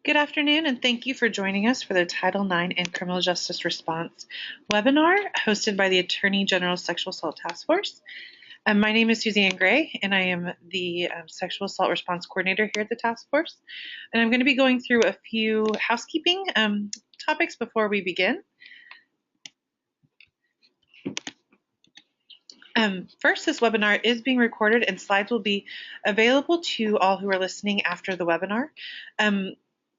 Good afternoon, and thank you for joining us for the Title IX and Criminal Justice Response webinar hosted by the Attorney General's Sexual Assault Task Force. My name is Suzanne Gray, and I am the Sexual Assault Response Coordinator here at the task force. And I'm going to be going through a few housekeeping topics before we begin. First, this webinar is being recorded and slides will be available to all who are listening after the webinar.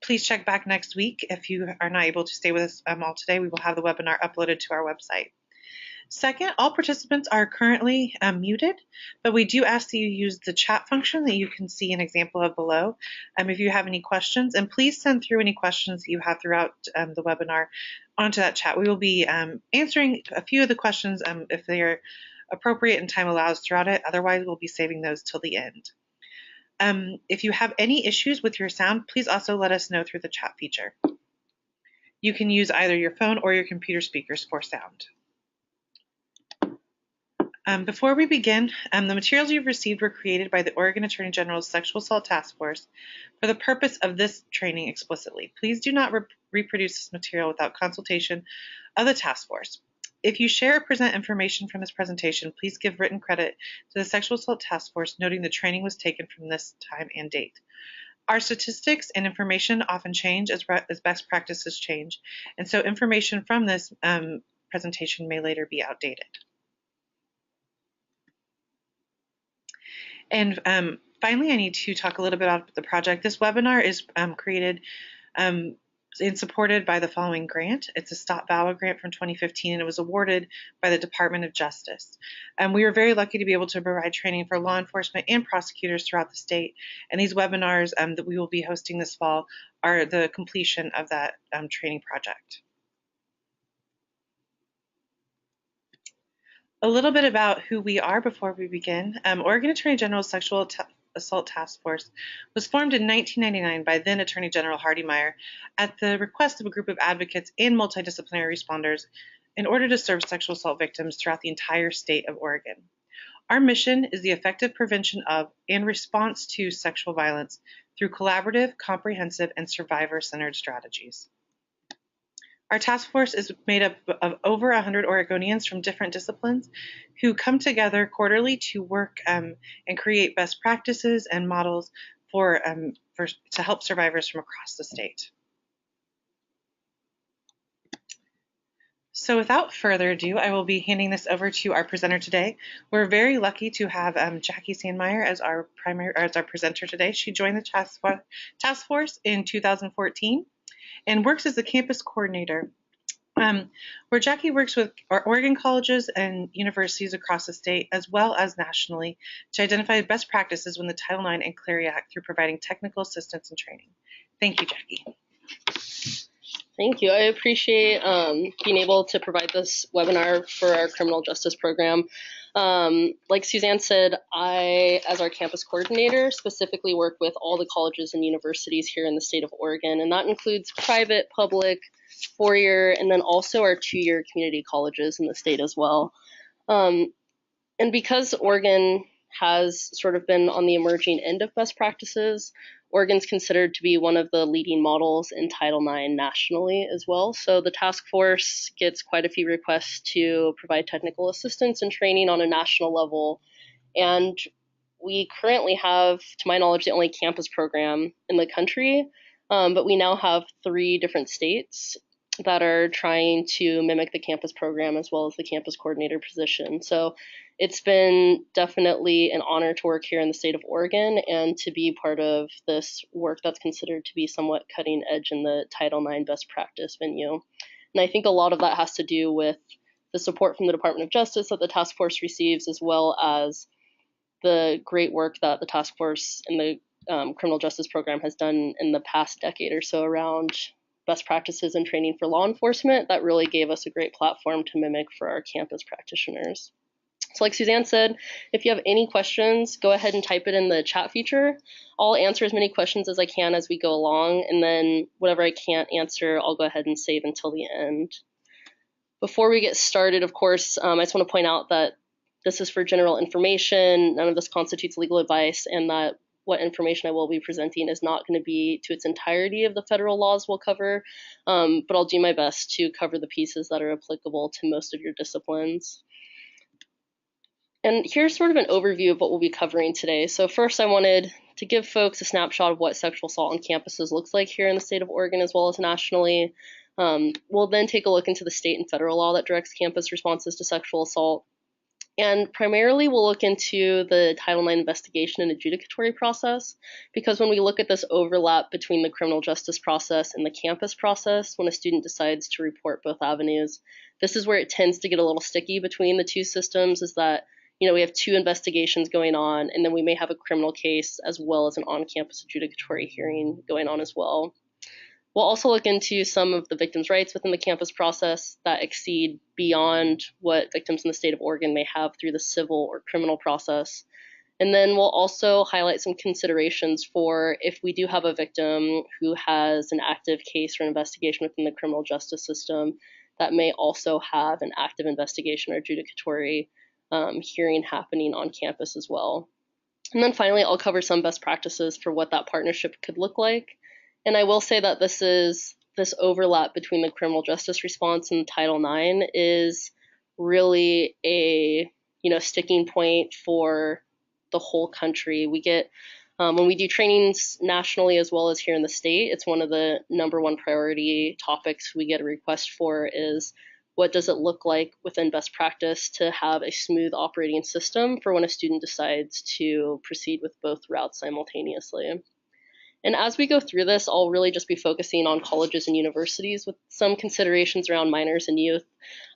Please check back next week. If you are not able to stay with us all today, we will have the webinar uploaded to our website. Second, all participants are currently muted, but we do ask that you use the chat function that you can see an example of below if you have any questions, and please send through any questions that you have throughout the webinar onto that chat. We will be answering a few of the questions if they are appropriate and time allows throughout it. Otherwise, we'll be saving those till the end. If you have any issues with your sound, please also let us know through the chat feature. You can use either your phone or your computer speakers for sound. Before we begin, the materials you've received were created by the Oregon Attorney General's Sexual Assault Task Force for the purpose of this training explicitly. Please do not reproduce this material without consultation of the task force. If you share or present information from this presentation, please give written credit to the Sexual Assault Task Force, noting the training was taken from this time and date. Our statistics and information often change as best practices change, and so information from this presentation may later be outdated. And finally, I need to talk a little bit about the project. This webinar is created and supported by the following grant. It's a Stop VAWA grant from 2015, and it was awarded by the Department of Justice. We are very lucky to be able to provide training for law enforcement and prosecutors throughout the state, and these webinars that we will be hosting this fall are the completion of that training project. A little bit about who we are before we begin. Oregon Attorney General's Sexual Assault Task Force was formed in 1999 by then Attorney General Sandmeyer at the request of a group of advocates and multidisciplinary responders in order to serve sexual assault victims throughout the entire state of Oregon. Our mission is the effective prevention of and response to sexual violence through collaborative, comprehensive, and survivor-centered strategies. Our task force is made up of over 100 Oregonians from different disciplines who come together quarterly to work and create best practices and models to help survivors from across the state. So without further ado, I will be handing this over to our presenter today. We're very lucky to have Jackie Sandmeyer as our presenter today. She joined the task force in 2014. And works as the campus coordinator, where Jackie works with Oregon colleges and universities across the state, as well as nationally, to identify best practices within the Title IX and Clery Act through providing technical assistance and training. Thank you, Jackie. Thank you. I appreciate being able to provide this webinar for our criminal justice program. Like Suzanne said, I, as our campus coordinator, specifically work with all the colleges and universities here in the state of Oregon, and that includes private, public, four-year, and then also our two-year community colleges in the state as well. And because Oregon has sort of been on the emerging end of best practices, Oregon's considered to be one of the leading models in Title IX nationally as well. So the task force gets quite a few requests to provide technical assistance and training on a national level. And we currently have, to my knowledge, the only campus program in the country, but we now have 3 different states that are trying to mimic the campus program as well as the campus coordinator position. So it's been definitely an honor to work here in the state of Oregon and to be part of this work that's considered to be somewhat cutting edge in the Title IX best practice venue. And I think a lot of that has to do with the support from the Department of Justice that the task force receives, as well as the great work that the task force and the criminal justice program has done in the past decade or so around best practices and training for law enforcement. That really gave us a great platform to mimic for our campus practitioners. So like Suzanne said, if you have any questions, go ahead and type it in the chat feature. I'll answer as many questions as I can as we go along, and then whatever I can't answer, I'll go ahead and save until the end. Before we get started, of course, I just want to point out that this is for general information. None of this constitutes legal advice, and that what information I will be presenting is not going to be to its entirety of the federal laws we'll cover, but I'll do my best to cover the pieces that are applicable to most of your disciplines. And here's sort of an overview of what we'll be covering today. So first, I wanted to give folks a snapshot of what sexual assault on campuses looks like here in the state of Oregon as well as nationally. We'll then take a look into the state and federal law that directs campus responses to sexual assault. And primarily, we'll look into the Title IX investigation and adjudicatory process, because when we look at this overlap between the criminal justice process and the campus process, when a student decides to report both avenues, this is where it tends to get a little sticky between the two systems, is that we have two investigations going on, and then we may have a criminal case as well as an on-campus adjudicatory hearing going on as well. We'll also look into some of the victims' rights within the campus process that exceed beyond what victims in the state of Oregon may have through the civil or criminal process. And then we'll also highlight some considerations for if we do have a victim who has an active case or investigation within the criminal justice system that may also have an active investigation or adjudicatory hearing happening on campus as well. And then finally, I'll cover some best practices for what that partnership could look like. And I will say that this overlap between the criminal justice response and Title IX is really a sticking point for the whole country. We get when we do trainings nationally as well as here in the state, it's one of the number one priority topics we get a request for is what does it look like within best practice to have a smooth operating system for when a student decides to proceed with both routes simultaneously. And as we go through this, I'll really just be focusing on colleges and universities with some considerations around minors and youth.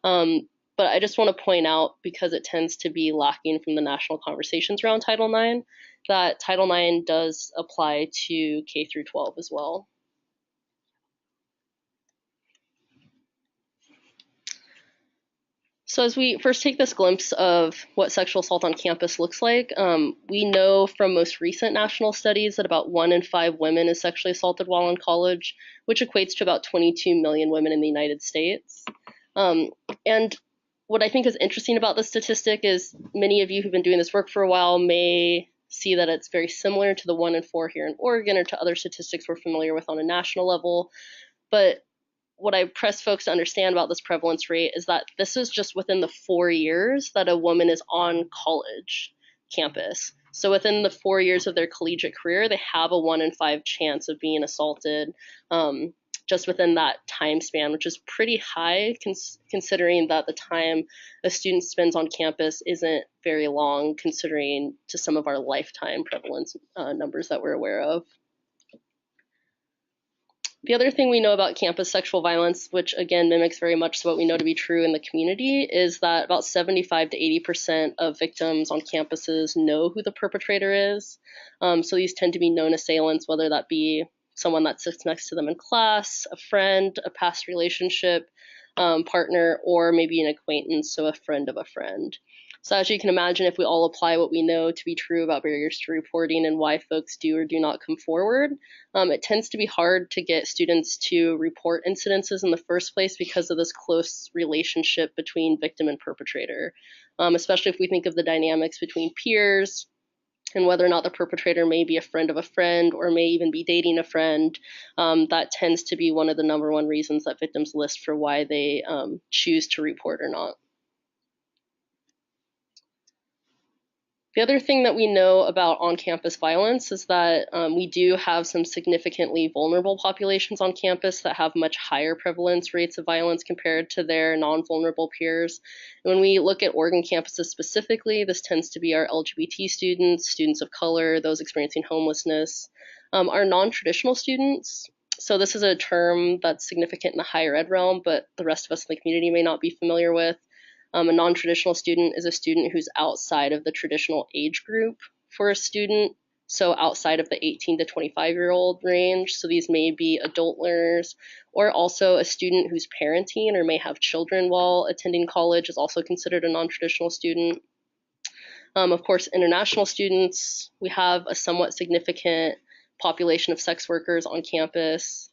But I just want to point out, because it tends to be lacking from the national conversations around Title IX, that Title IX does apply to K through 12 as well. So as we first take this glimpse of what sexual assault on campus looks like, we know from most recent national studies that about 1 in 5 women is sexually assaulted while in college, which equates to about 22 million women in the United States. And what I think is interesting about this statistic is many of you who've been doing this work for a while may see that it's very similar to the 1 in 4 here in Oregon or to other statistics we're familiar with on a national level. But what I press folks to understand about this prevalence rate is that this is just within the 4 years that a woman is on college campus. So within the 4 years of their collegiate career, they have a 1 in 5 chance of being assaulted just within that time span, which is pretty high considering that the time a student spends on campus isn't very long, considering to some of our lifetime prevalence numbers that we're aware of. The other thing we know about campus sexual violence, which again mimics very much what we know to be true in the community, is that about 75 to 80% of victims on campuses know who the perpetrator is. So these tend to be known assailants, whether that be someone that sits next to them in class, a friend, a past relationship partner, or maybe an acquaintance, so a friend of a friend. So as you can imagine, if we all apply what we know to be true about barriers to reporting and why folks do or do not come forward, it tends to be hard to get students to report incidences in the first place because of this close relationship between victim and perpetrator, especially if we think of the dynamics between peers and whether or not the perpetrator may be a friend of a friend or may even be dating a friend. That tends to be one of the number one reasons that victims list for why they choose to report or not. The other thing that we know about on-campus violence is that we do have some significantly vulnerable populations on campus that have much higher prevalence rates of violence compared to their non-vulnerable peers. And when we look at Oregon campuses specifically, this tends to be our LGBT students, students of color, those experiencing homelessness, our non-traditional students. So this is a term that's significant in the higher ed realm, but the rest of us in the community may not be familiar with. A non-traditional student is a student who's outside of the traditional age group for a student, so outside of the 18 to 25-year-old range. So these may be adult learners, or also a student who's parenting or may have children while attending college is also considered a non-traditional student. Of course, international students, we have a somewhat significant population of sex workers on campus.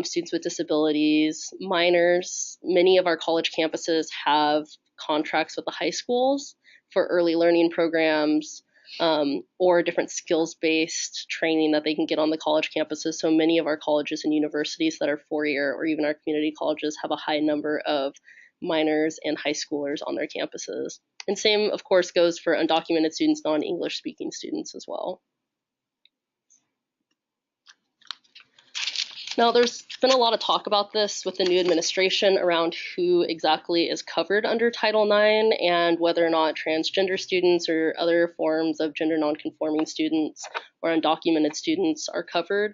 Students with disabilities, minors. Many of our college campuses have contracts with the high schools for early learning programs. or different skills-based training that they can get on the college campuses. So many of our colleges and universities that are four-year, or even our community colleges, have a high number of minors and high schoolers on their campuses. And same, of course, goes for undocumented students, non-English speaking students as well. Now, there's been a lot of talk about this with the new administration around who exactly is covered under Title IX and whether or not transgender students or other forms of gender nonconforming students or undocumented students are covered.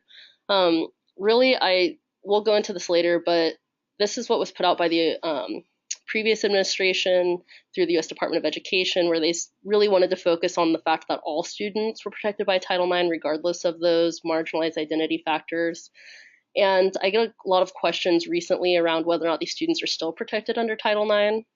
Really, I will go into this later, but this is what was put out by the previous administration through the U.S. Department of Education, where they really wanted to focus on the fact that all students were protected by Title IX, regardless of those marginalized identity factors. And I get a lot of questions recently around whether or not these students are still protected under Title IX.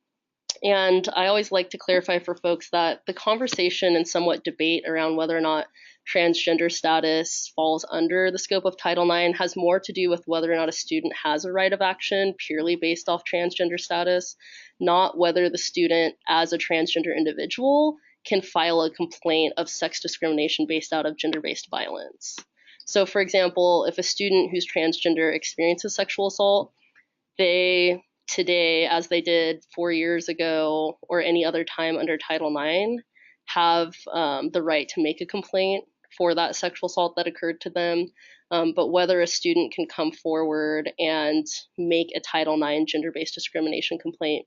And I always like to clarify for folks that the conversation and somewhat debate around whether or not transgender status falls under the scope of Title IX has more to do with whether or not a student has a right of action purely based off transgender status, not whether the student as a transgender individual can file a complaint of sex discrimination based out of gender-based violence. So for example, if a student who's transgender experiences sexual assault, they today, as they did 4 years ago or any other time under Title IX, have the right to make a complaint for that sexual assault that occurred to them. But whether a student can come forward and make a Title IX gender-based discrimination complaint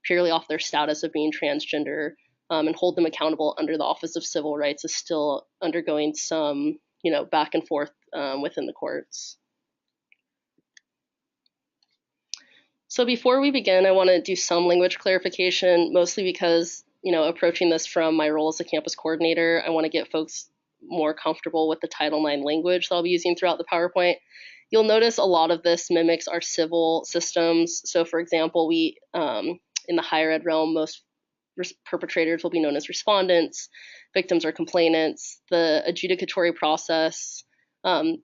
purely off their status of being transgender and hold them accountable under the Office of Civil Rights is still undergoing some back and forth within the courts. So before we begin, I want to do some language clarification, mostly because, approaching this from my role as a campus coordinator, I want to get folks more comfortable with the Title IX language that I'll be using throughout the PowerPoint. You'll notice a lot of this mimics our civil systems. So for example, we, in the higher ed realm, most perpetrators will be known as respondents, victims are complainants, the adjudicatory process.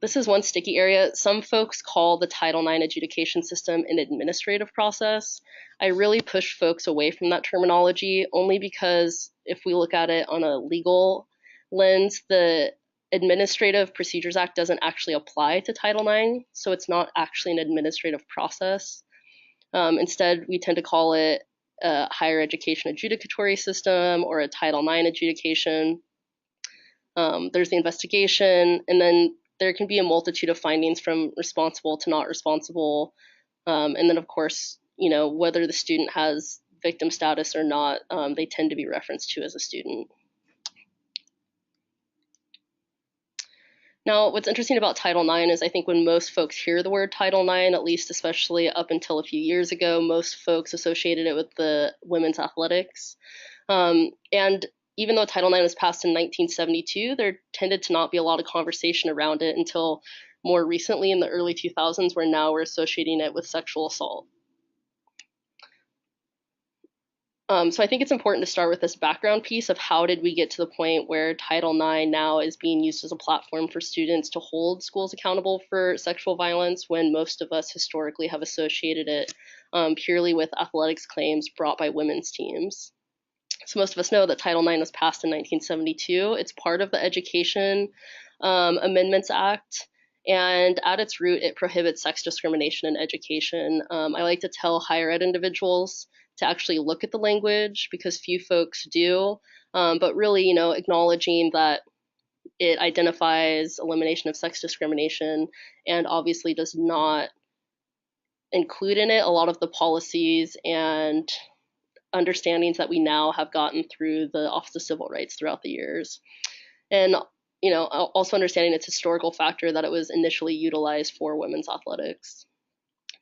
This is one sticky area. Some folks call the Title IX adjudication system an administrative process. I really push folks away from that terminology only because if we look at it on a legal lens, the Administrative Procedures Act doesn't actually apply to Title IX, so it's not actually an administrative process. Instead, we tend to call it a higher education adjudicatory system or a Title IX adjudication. There's the investigation, and then there can be a multitude of findings from responsible to not responsible. And then, of course, whether the student has victim status or not, they tend to be referenced to as a student. Now, what's interesting about Title IX is I think when most folks hear the word Title IX, at least especially up until a few years ago, most folks associated it with the women's athletics. And even though Title IX was passed in 1972, there tended to not be a lot of conversation around it until more recently in the early 2000s, where now we're associating it with sexual assault. So I think it's important to start with this background piece of how did we get to the point where Title IX now is being used as a platform for students to hold schools accountable for sexual violence when most of us historically have associated it purely with athletics claims brought by women's teams. So most of us know that Title IX was passed in 1972. It's part of the Education Amendments Act. And at its root, it prohibits sex discrimination in education. I like to tell higher ed individuals to actually look at the language because few folks do, but really, acknowledging that it identifies elimination of sex discrimination and obviously does not include in it a lot of the policies and understandings that we now have gotten through the Office of Civil Rights throughout the years. And, also understanding its historical factor that it was initially utilized for women's athletics.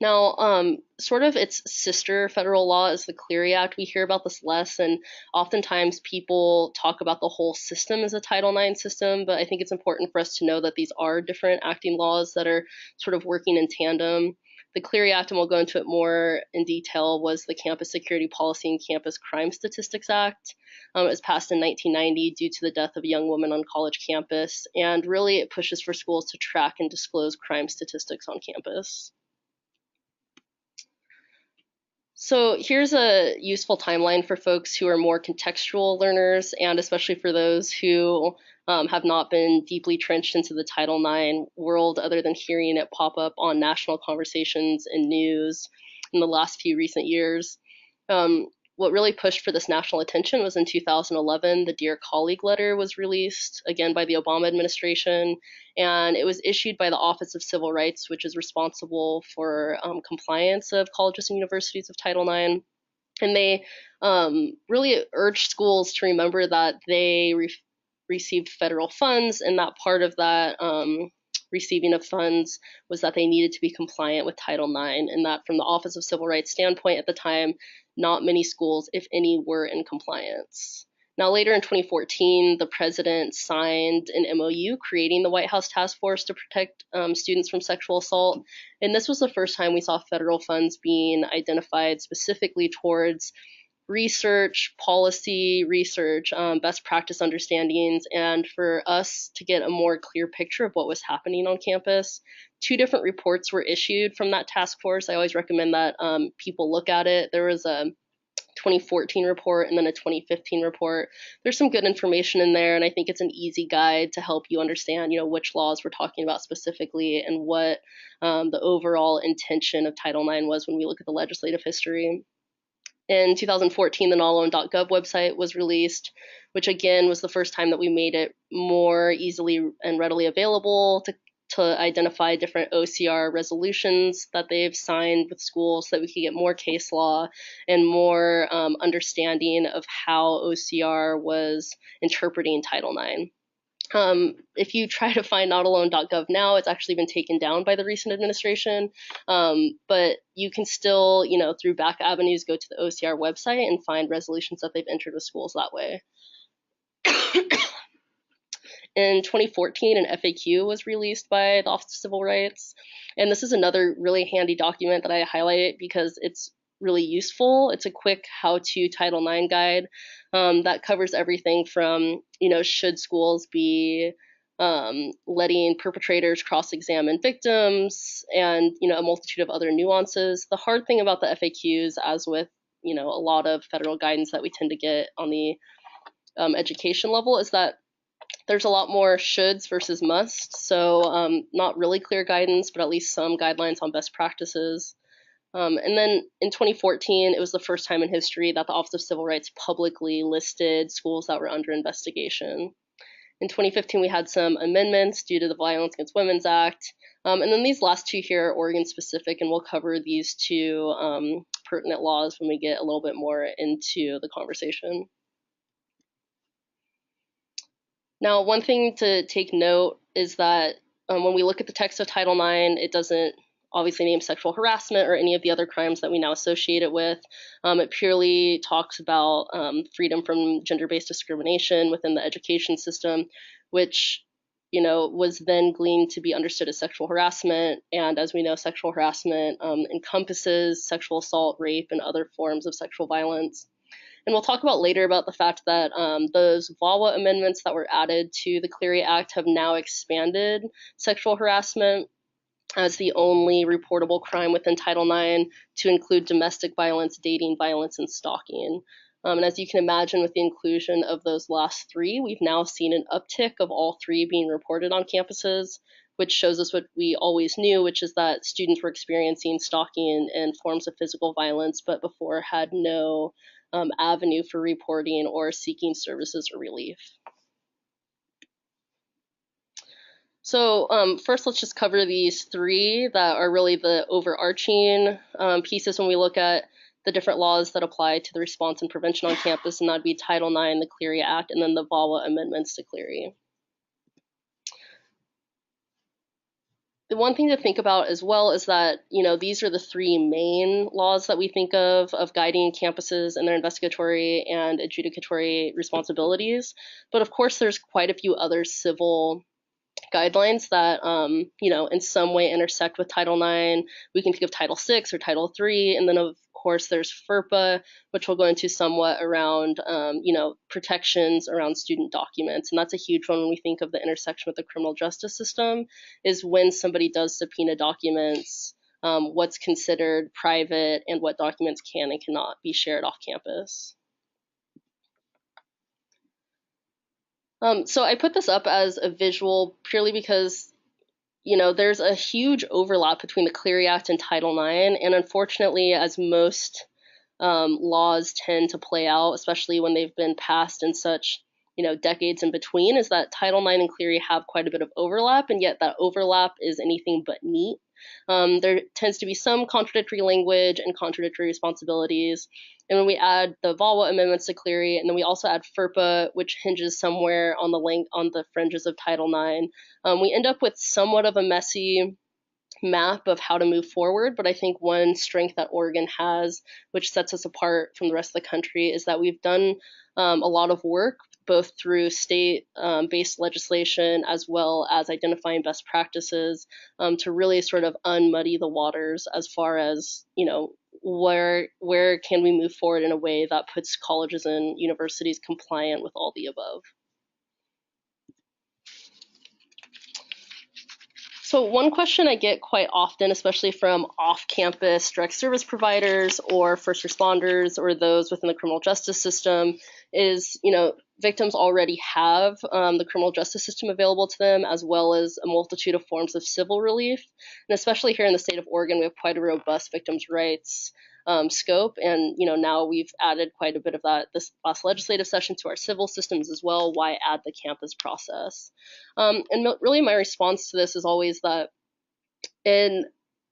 Now, sort of its sister federal law is the Clery Act. We hear about this less, and oftentimes people talk about the whole system as a Title IX system, but I think it's important for us to know that these are different acting laws that are sort of working in tandem. The Clery Act, and we'll go into it more in detail, was the Campus Security Policy and Campus Crime Statistics Act. It was passed in 1990 due to the death of a young woman on college campus, and really it pushes for schools to track and disclose crime statistics on campus. So here's a useful timeline for folks who are more contextual learners, and especially for those who have not been deeply trenched into the Title IX world other than hearing it pop up on national conversations and news in the last few recent years. What really pushed for this national attention was in 2011, the Dear Colleague letter was released, again by the Obama administration, and it was issued by the Office of Civil Rights, which is responsible for compliance of colleges and universities of Title IX. And they really urged schools to remember that they received federal funds, and that part of that receiving of funds was that they needed to be compliant with Title IX, and that from the Office of Civil Rights standpoint at the time, not many schools, if any, were in compliance. Now, later in 2014, the president signed an MOU creating the White House Task Force to protect students from sexual assault. And this was the first time we saw federal funds being identified specifically towards research, policy research, best practice understandings, and for us to get a more clear picture of what was happening on campus. 2 different reports were issued from that task force. I always recommend that people look at it. There was a 2014 report and then a 2015 report. There's some good information in there, and I think it's an easy guide to help you understand, which laws we're talking about specifically and what the overall intention of Title IX was when we look at the legislative history. In 2014, the notalone.gov website was released, which again was the first time that we made it more easily and readily available to identify different OCR resolutions that they've signed with schools so that we could get more case law and more understanding of how OCR was interpreting Title IX. If you try to find notalone.gov now, it's actually been taken down by the recent administration, but you can still, through back avenues, go to the OCR website and find resolutions that they've entered with schools that way. In 2014, an FAQ was released by the Office of Civil Rights, and this is another really handy document that I highlight because it's really useful. It's a quick how-to Title IX guide that covers everything from, should schools be letting perpetrators cross-examine victims and, a multitude of other nuances. The hard thing about the FAQs, as with, a lot of federal guidance that we tend to get on the education level, is that there's a lot more shoulds versus musts. So not really clear guidance, but at least some guidelines on best practices. And then in 2014, it was the first time in history that the Office of Civil Rights publicly listed schools that were under investigation. In 2015, we had some amendments due to the Violence Against Women's Act. And then these last 2 here are Oregon specific, and we'll cover these 2 pertinent laws when we get a little bit more into the conversation. Now, one thing to take note is that when we look at the text of Title IX, it doesn't obviously name sexual harassment or any of the other crimes that we now associate it with. It purely talks about freedom from gender-based discrimination within the education system, which was then gleaned to be understood as sexual harassment. And as we know, sexual harassment encompasses sexual assault, rape, and other forms of sexual violence. And we'll talk about later about the fact that those VAWA amendments that were added to the Clery Act have now expanded sexual harassment as the only reportable crime within Title IX to include domestic violence, dating violence, and stalking. And as you can imagine, with the inclusion of those last 3, we've now seen an uptick of all 3 being reported on campuses, which shows us what we always knew, which is that students were experiencing stalking and forms of physical violence, but before had no avenue for reporting or seeking services or relief. So first, let's just cover these 3 that are really the overarching pieces when we look at the different laws that apply to the response and prevention on campus, and that'd be Title IX, the Clery Act, and then the VAWA amendments to Clery. The one thing to think about as well is that, these are the 3 main laws that we think of guiding campuses and their investigatory and adjudicatory responsibilities. But of course, there's quite a few other civil guidelines that, in some way intersect with Title IX. We can think of Title VI or Title III, and then of course there's FERPA, which we'll go into somewhat around, protections around student documents. And that's a huge one when we think of the intersection with the criminal justice system, is when somebody does subpoena documents, what's considered private and what documents can and cannot be shared off campus. So I put this up as a visual purely because, there's a huge overlap between the Clery Act and Title IX, and unfortunately, as most laws tend to play out, especially when they've been passed in such, decades in between, is that Title IX and Clery have quite a bit of overlap, and yet that overlap is anything but neat. There tends to be some contradictory language and contradictory responsibilities. And when we add the VAWA amendments to Clery, and then we also add FERPA, which hinges somewhere on the fringes of Title IX, we end up with somewhat of a messy map of how to move forward. But I think one strength that Oregon has, which sets us apart from the rest of the country, is that we've done a lot of work both through state-based legislation as well as identifying best practices to really sort of unmuddy the waters as far as, where can we move forward in a way that puts colleges and universities compliant with all the above. So one question I get quite often, especially from off-campus direct service providers or first responders or those within the criminal justice system is, victims already have the criminal justice system available to them, as well as a multitude of forms of civil relief. And especially here in the state of Oregon, we have quite a robust victims' rights scope. And, now we've added quite a bit of that this last legislative session to our civil systems as well. Why add the campus process? And really my response to this is always that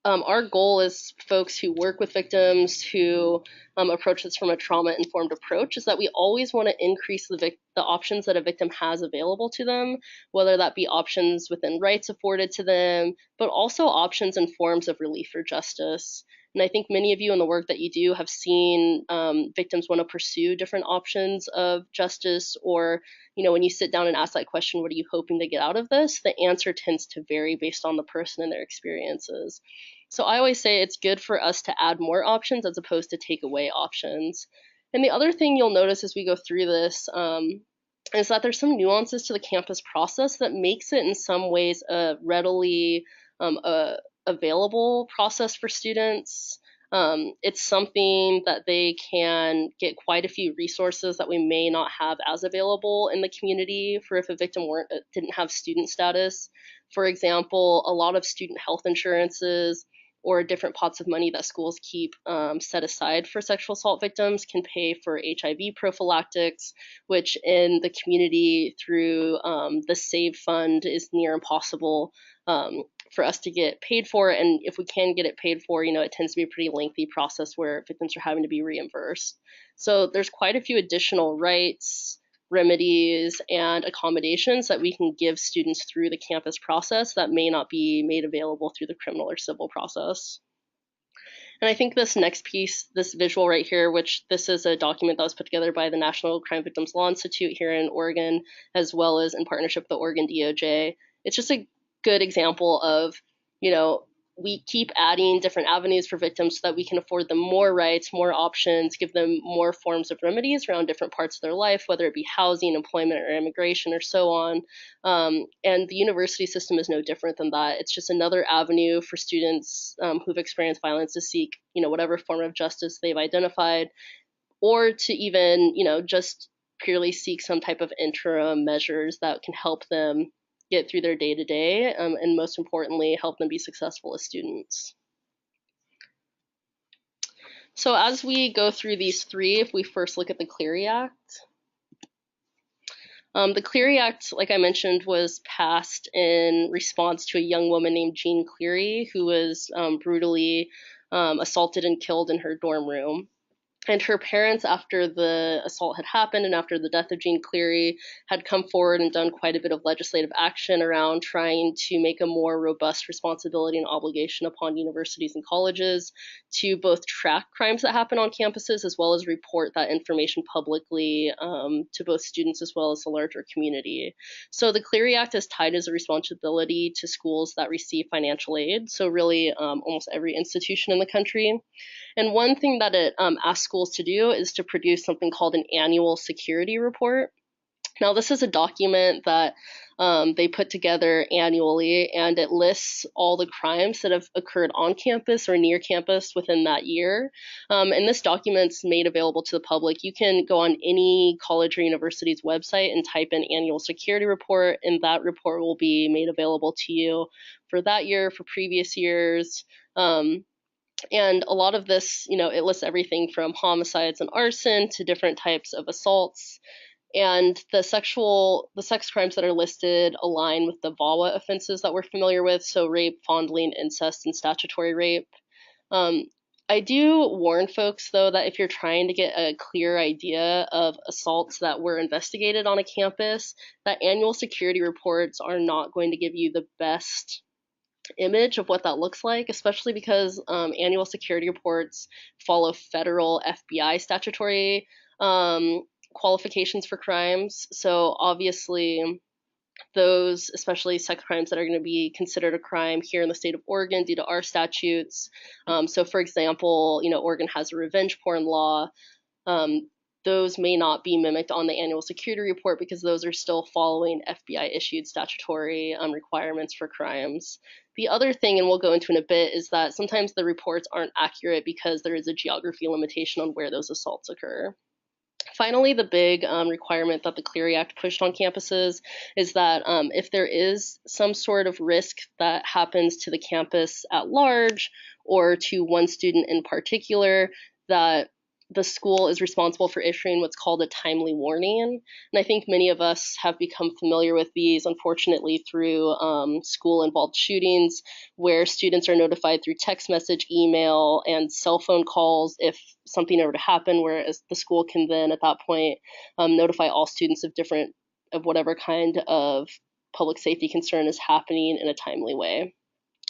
our goal as folks who work with victims, who approach this from a trauma-informed approach, is that we always want to increase the options that a victim has available to them, whether that be options within rights afforded to them, but also options and forms of relief or justice. And I think many of you in the work that you do have seen victims want to pursue different options of justice, or, when you sit down and ask that question, what are you hoping to get out of this? The answer tends to vary based on the person and their experiences. So I always say it's good for us to add more options as opposed to take away options. And the other thing you'll notice as we go through this is that there's some nuances to the campus process that makes it in some ways a readily available process for students. It's something that they can get quite a few resources that we may not have as available in the community for if a victim didn't have student status. For example, a lot of student health insurances or different pots of money that schools keep set aside for sexual assault victims can pay for HIV prophylactics, which in the community through the SAVE fund is near impossible for us to get paid for. And if we can get it paid for, it tends to be a pretty lengthy process where victims are having to be reimbursed. So there's quite a few additional rights, remedies, and accommodations that we can give students through the campus process that may not be made available through the criminal or civil process. And I think this next piece, this visual right here, which this is a document that was put together by the National Crime Victims Law Institute here in Oregon, as well as in partnership with the Oregon DOJ. It's just a good example of, we keep adding different avenues for victims so that we can afford them more rights, more options, give them more forms of remedies around different parts of their life, whether it be housing, employment, or immigration, or so on. And the university system is no different than that. It's just another avenue for students who've experienced violence to seek, whatever form of justice they've identified, or to even, just purely seek some type of interim measures that can help them get through their day-to-day, and most importantly, help them be successful as students. So as we go through these three, if we first look at the Clery Act. The Clery Act, like I mentioned, was passed in response to a young woman named Jean Clery, who was brutally assaulted and killed in her dorm room. And her parents, after the assault had happened and after the death of Jean Clery, had come forward and done quite a bit of legislative action around trying to make a more robust responsibility and obligation upon universities and colleges to both track crimes that happen on campuses as well as report that information publicly to both students as well as the larger community. So the Clery Act is tied as a responsibility to schools that receive financial aid, so really almost every institution in the country. And one thing that it asks schools to do is to produce something called an annual security report. Now, this is a document that they put together annually, and it lists all the crimes that have occurred on campus or near campus within that year. And this document's made available to the public. You can go on any college or university's website and type in annual security report, and that report will be made available to you for that year, for previous years. And a lot of this, it lists everything from homicides and arson to different types of assaults. And the sex crimes that are listed align with the VAWA offenses that we're familiar with, so rape, fondling, incest, and statutory rape. I do warn folks, though, that if you're trying to get a clear idea of assaults that were investigated on a campus, that annual security reports are not going to give you the best image of what that looks like, especially because annual security reports follow federal FBI statutory qualifications for crimes. So obviously those, especially sex crimes that are going to be considered a crime here in the state of Oregon due to our statutes. So for example, Oregon has a revenge porn law. Those may not be mimicked on the annual security report because those are still following FBI issued statutory requirements for crimes. The other thing, and we'll go into in a bit, is that sometimes the reports aren't accurate because there is a geography limitation on where those assaults occur. Finally, the big requirement that the Clery Act pushed on campuses is that if there is some sort of risk that happens to the campus at large or to one student in particular, that the school is responsible for issuing what's called a timely warning. And I think many of us have become familiar with these, unfortunately, through school-involved shootings, where students are notified through text message, email, and cell phone calls if something ever to happen, whereas the school can then, at that point, notify all students of whatever kind of public safety concern is happening in a timely way.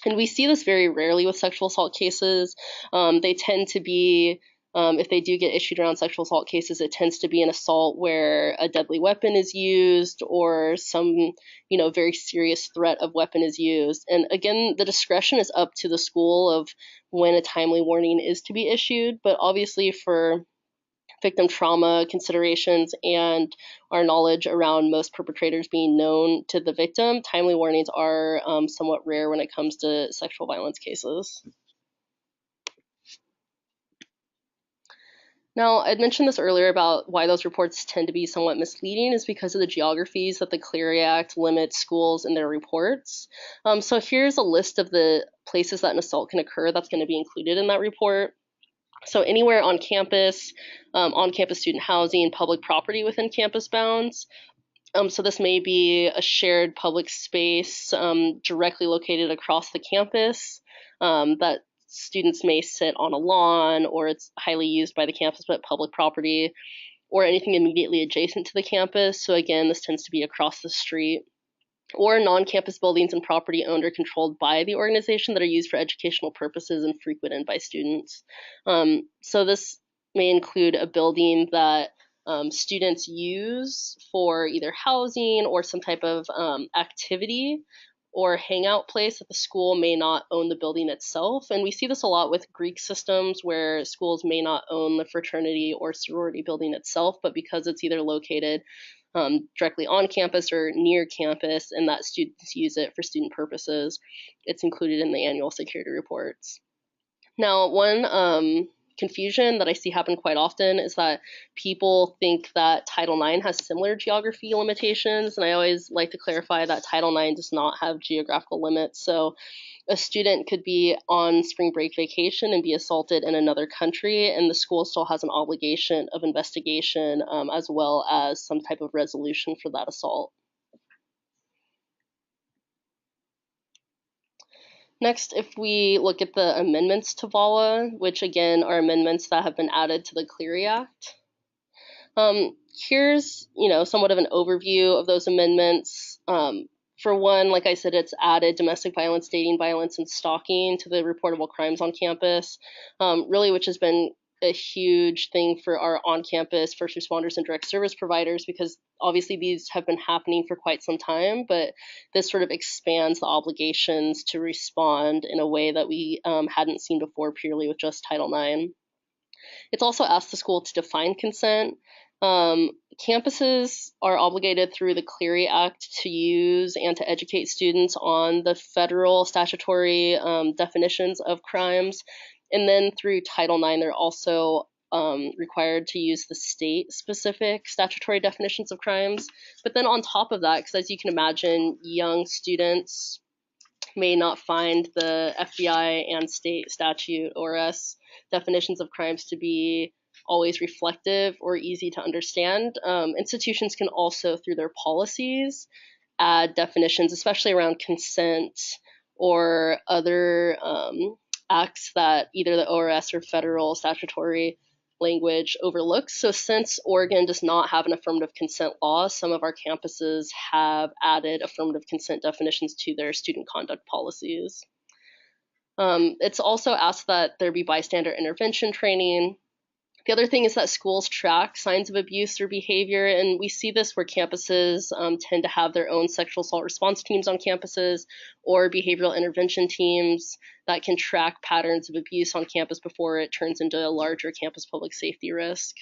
And we see this very rarely with sexual assault cases. They tend to be if they do get issued around sexual assault cases, it tends to be an assault where a deadly weapon is used or some, very serious threat of weapon is used. And again, the discretion is up to the school of when a timely warning is to be issued. But obviously for victim trauma considerations and our knowledge around most perpetrators being known to the victim, timely warnings are somewhat rare when it comes to sexual violence cases. Now, I'd mentioned this earlier about why those reports tend to be somewhat misleading is because of the geographies that the Clery Act limits schools in their reports. So here's a list of the places that an assault can occur that's going to be included in that report. So anywhere on campus student housing, public property within campus bounds. So this may be a shared public space directly located across the campus that students may sit on a lawn, or it's highly used by the campus but public property, or anything immediately adjacent to the campus. So again, this tends to be across the street, or non-campus buildings and property owned or controlled by the organization that are used for educational purposes and frequented by students. So this may include a building that students use for either housing or some type of activity or hangout place that the school may not own the building itself. And we see this a lot with Greek systems where schools may not own the fraternity or sorority building itself, but because it's either located directly on campus or near campus and that students use it for student purposes, it's included in the annual security reports. Now, one confusion that I see happen quite often is that people think that Title IX has similar geography limitations, and I always like to clarify that Title IX does not have geographical limits. So a student could be on spring break vacation and be assaulted in another country, and the school still has an obligation of investigation as well as some type of resolution for that assault. Next, if we look at the amendments to VAWA, which again are amendments that have been added to the Clery Act. Here's, somewhat of an overview of those amendments. For one, like I said, it's added domestic violence, dating violence, and stalking to the reportable crimes on campus, really, which has been a huge thing for our on-campus first responders and direct service providers, because obviously these have been happening for quite some time, but this sort of expands the obligations to respond in a way that we hadn't seen before purely with just Title IX. It's also asked the school to define consent. Campuses are obligated through the Clery Act to use and to educate students on the federal statutory definitions of crimes. And then through Title IX, they're also required to use the state-specific statutory definitions of crimes. But then on top of that, because as you can imagine, young students may not find the FBI and state statute ORS definitions of crimes to be always reflective or easy to understand. Institutions can also, through their policies, add definitions, especially around consent or other acts that either the ORS or federal statutory language overlooks. So since Oregon does not have an affirmative consent law, some of our campuses have added affirmative consent definitions to their student conduct policies. It's also asked that there be bystander intervention training. The other thing is that schools track signs of abuse or behavior, and we see this where campuses tend to have their own sexual assault response teams on campuses or behavioral intervention teams that can track patterns of abuse on campus before it turns into a larger campus public safety risk.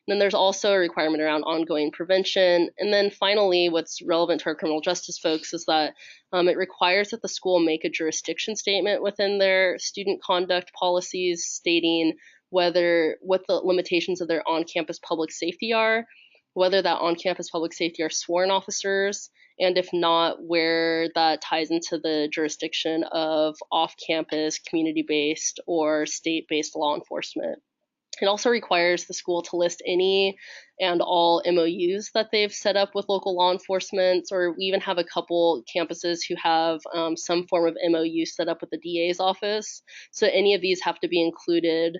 And then there's also a requirement around ongoing prevention. And then finally, what's relevant to our criminal justice folks is that it requires that the school make a jurisdiction statement within their student conduct policies stating what the limitations of their on-campus public safety are, whether that on-campus public safety are sworn officers, and if not, where that ties into the jurisdiction of off-campus, community-based, or state-based law enforcement. It also requires the school to list any and all MOUs that they've set up with local law enforcement, or we even have a couple campuses who have some form of MOU set up with the DA's office. So any of these have to be included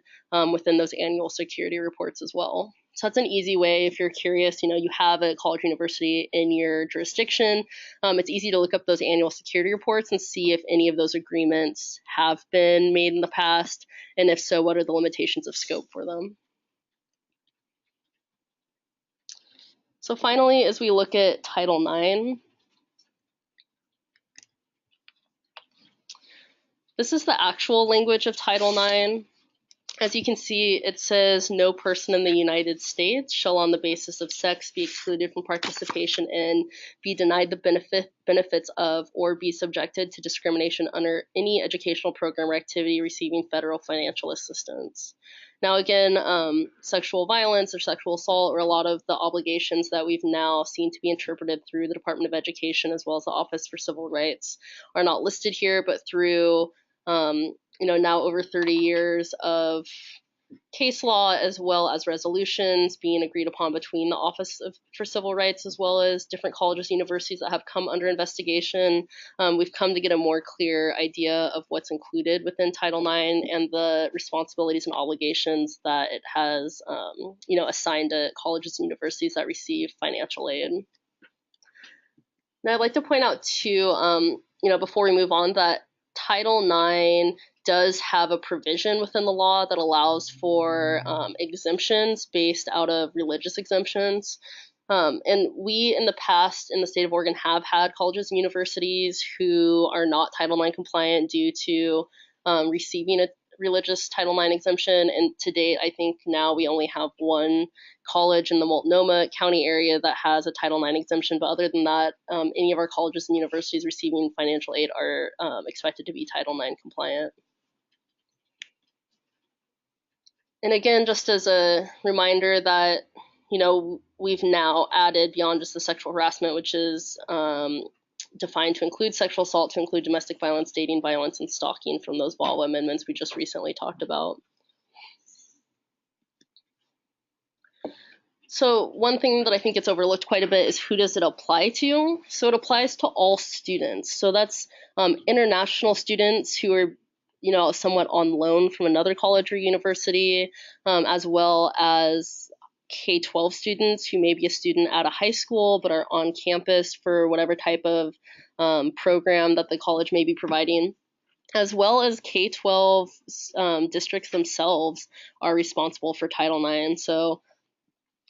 within those annual security reports as well. So that's an easy way if you're curious, you have a college or university in your jurisdiction. It's easy to look up those annual security reports and see if any of those agreements have been made in the past, and if so, what are the limitations of scope for them. So finally, as we look at Title IX, this is the actual language of Title IX. As you can see, it says no person in the United States shall on the basis of sex be excluded from participation in, be denied the benefits of, or be subjected to discrimination under any educational program or activity receiving federal financial assistance. Now again, sexual violence or sexual assault, or a lot of the obligations that we've now seen to be interpreted through the Department of Education as well as the Office for Civil Rights are not listed here, but through now over 30 years of case law as well as resolutions being agreed upon between the Office for Civil Rights as well as different colleges and universities that have come under investigation, we've come to get a more clear idea of what's included within Title IX and the responsibilities and obligations that it has assigned to colleges and universities that receive financial aid. Now I'd like to point out too, before we move on, that Title IX does have a provision within the law that allows for exemptions based out of religious exemptions. And we, in the past, in the state of Oregon, have had colleges and universities who are not Title IX compliant due to receiving a religious Title IX exemption. And to date, I think now we only have one college in the Multnomah County area that has a Title IX exemption. But other than that, any of our colleges and universities receiving financial aid are expected to be Title IX compliant. And again, just as a reminder that, we've now added beyond just the sexual harassment, which is defined to include sexual assault, to include domestic violence, dating violence, and stalking from those VAWA amendments we just recently talked about. So one thing that I think gets overlooked quite a bit is who does it apply to? So it applies to all students. So that's international students who are somewhat on loan from another college or university, as well as K-12 students who may be a student at a high school but are on campus for whatever type of program that the college may be providing, as well as K-12 districts themselves are responsible for Title IX. So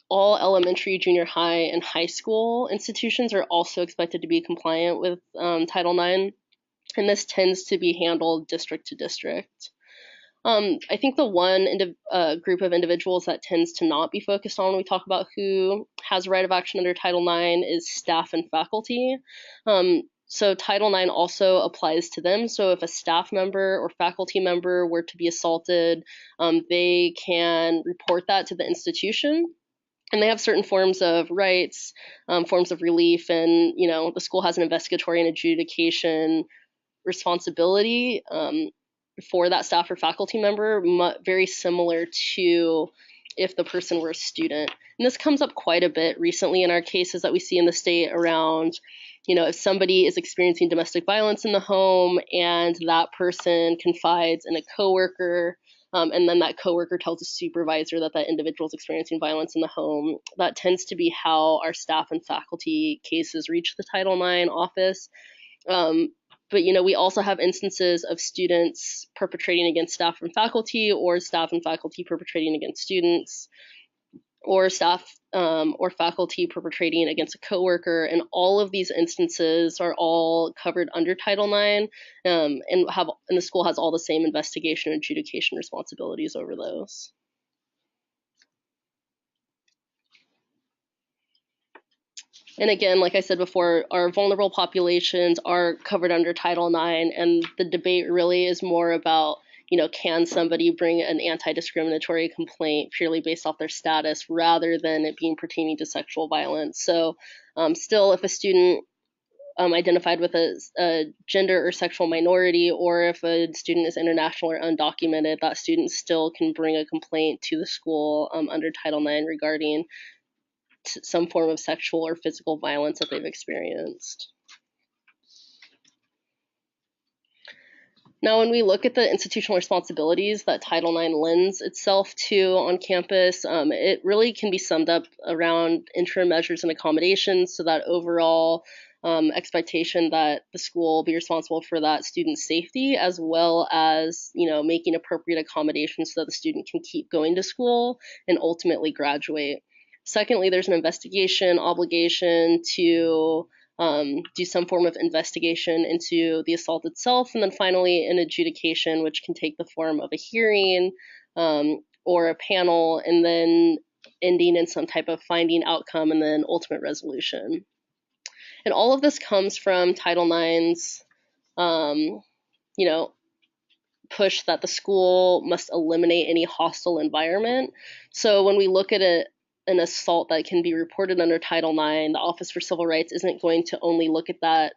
all elementary, junior high, and high school institutions are also expected to be compliant with Title IX. And this tends to be handled district to district. I think the one group of individuals that tends to not be focused on when we talk about who has a right of action under Title IX is staff and faculty. So Title IX also applies to them. So if a staff member or faculty member were to be assaulted, they can report that to the institution. And they have certain forms of rights, forms of relief, and the school has an investigatory and adjudication responsibility for that staff or faculty member, very similar to if the person were a student. And this comes up quite a bit recently in our cases that we see in the state around, if somebody is experiencing domestic violence in the home and that person confides in a coworker, and then that coworker tells a supervisor that that individual is experiencing violence in the home. That tends to be how our staff and faculty cases reach the Title IX office. But we also have instances of students perpetrating against staff and faculty, or staff and faculty perpetrating against students, or staff or faculty perpetrating against a coworker. And all of these instances are all covered under Title IX, and the school has all the same investigation and adjudication responsibilities over those. And again, like I said before, our vulnerable populations are covered under Title IX, and the debate really is more about, can somebody bring an anti-discriminatory complaint purely based off their status rather than it being pertaining to sexual violence. So still, if a student identified with a gender or sexual minority, or if a student is international or undocumented, that student still can bring a complaint to the school under Title IX regarding some form of sexual or physical violence that they've experienced. Now, when we look at the institutional responsibilities that Title IX lends itself to on campus, it really can be summed up around interim measures and accommodations, so that overall expectation that the school will be responsible for that student's safety, as well as making appropriate accommodations so that the student can keep going to school and ultimately graduate. Secondly, there's an investigation obligation to do some form of investigation into the assault itself. And then finally, an adjudication, which can take the form of a hearing or a panel, and then ending in some type of finding outcome and then ultimate resolution. And all of this comes from Title IX's, push that the school must eliminate any hostile environment. So when we look at an assault that can be reported under Title IX, the Office for Civil Rights isn't going to only look at that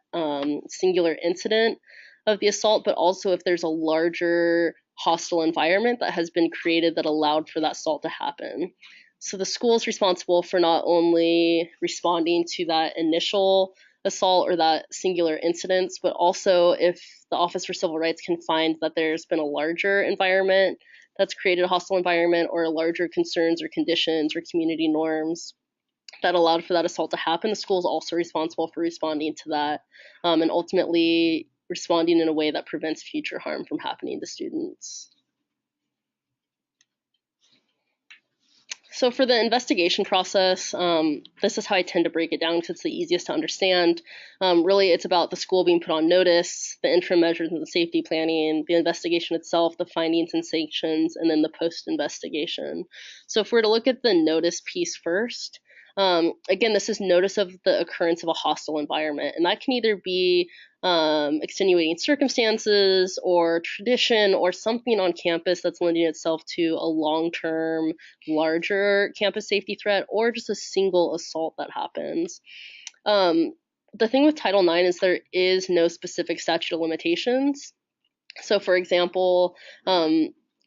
singular incident of the assault, but also if there's a larger hostile environment that has been created that allowed for that assault to happen. So the school is responsible for not only responding to that initial assault or that singular incident, but also if the Office for Civil Rights can find that there's been a larger environment that's created a hostile environment, or larger concerns or conditions or community norms that allowed for that assault to happen, the school is also responsible for responding to that and ultimately responding in a way that prevents future harm from happening to students. So for the investigation process, this is how I tend to break it down because it's the easiest to understand. Really, it's about the school being put on notice, the interim measures and the safety planning, the investigation itself, the findings and sanctions, and then the post-investigation. So if we're to look at the notice piece first, again, this is notice of the occurrence of a hostile environment, and that can either be extenuating circumstances or tradition or something on campus that's lending itself to a long-term, larger campus safety threat, or just a single assault that happens. The thing with Title IX is there is no specific statute of limitations. So for example,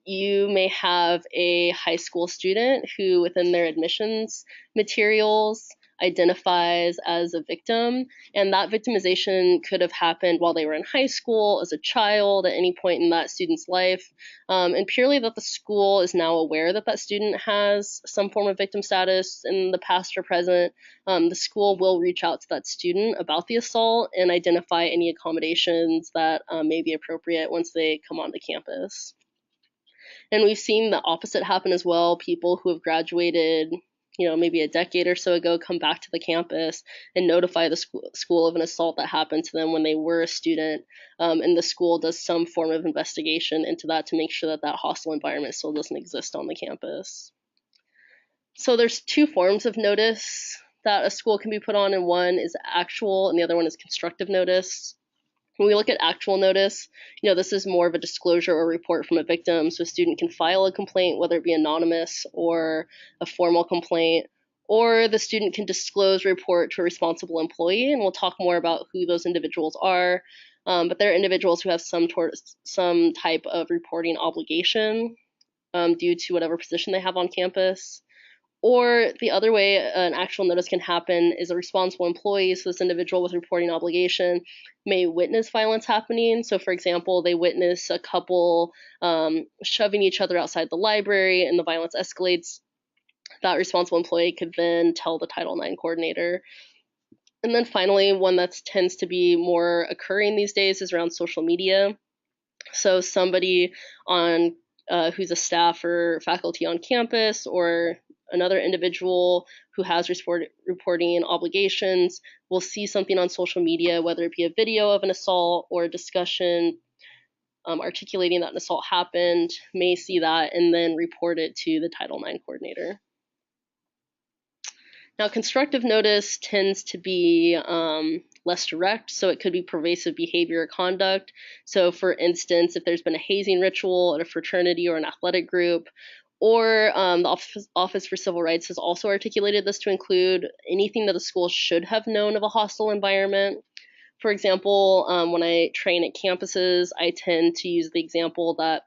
you may have a high school student who within their admissions materials identifies as a victim, and that victimization could have happened while they were in high school, as a child, at any point in that student's life, and purely that the school is now aware that that student has some form of victim status in the past or present, the school will reach out to that student about the assault and identify any accommodations that may be appropriate once they come onto campus. And we've seen the opposite happen as well. People who have graduated maybe a decade or so ago, come back to the campus and notify the school of an assault that happened to them when they were a student, and the school does some form of investigation into that to make sure that that hostile environment still doesn't exist on the campus. So there's two forms of notice that a school can be put on, and one is actual and the other one is constructive notice. When we look at actual notice, this is more of a disclosure or report from a victim. So a student can file a complaint, whether it be anonymous or a formal complaint, or the student can disclose, report to a responsible employee, and we'll talk more about who those individuals are. But they're individuals who have some type of reporting obligation due to whatever position they have on campus. Or the other way an actual notice can happen is a responsible employee, so this individual with reporting obligation may witness violence happening. So for example, they witness a couple shoving each other outside the library and the violence escalates. That responsible employee could then tell the Title IX coordinator. And then finally, one that tends to be more occurring these days is around social media. So somebody on who's a staff or faculty on campus, or another individual who has reporting obligations will see something on social media, whether it be a video of an assault or a discussion articulating that an assault happened, may see that and then report it to the Title IX coordinator. Now, constructive notice tends to be less direct, so it could be pervasive behavior or conduct. So for instance, if there's been a hazing ritual at a fraternity or an athletic group, or the Office for Civil Rights has also articulated this to include anything that a school should have known of a hostile environment. For example, when I train at campuses, I tend to use the example that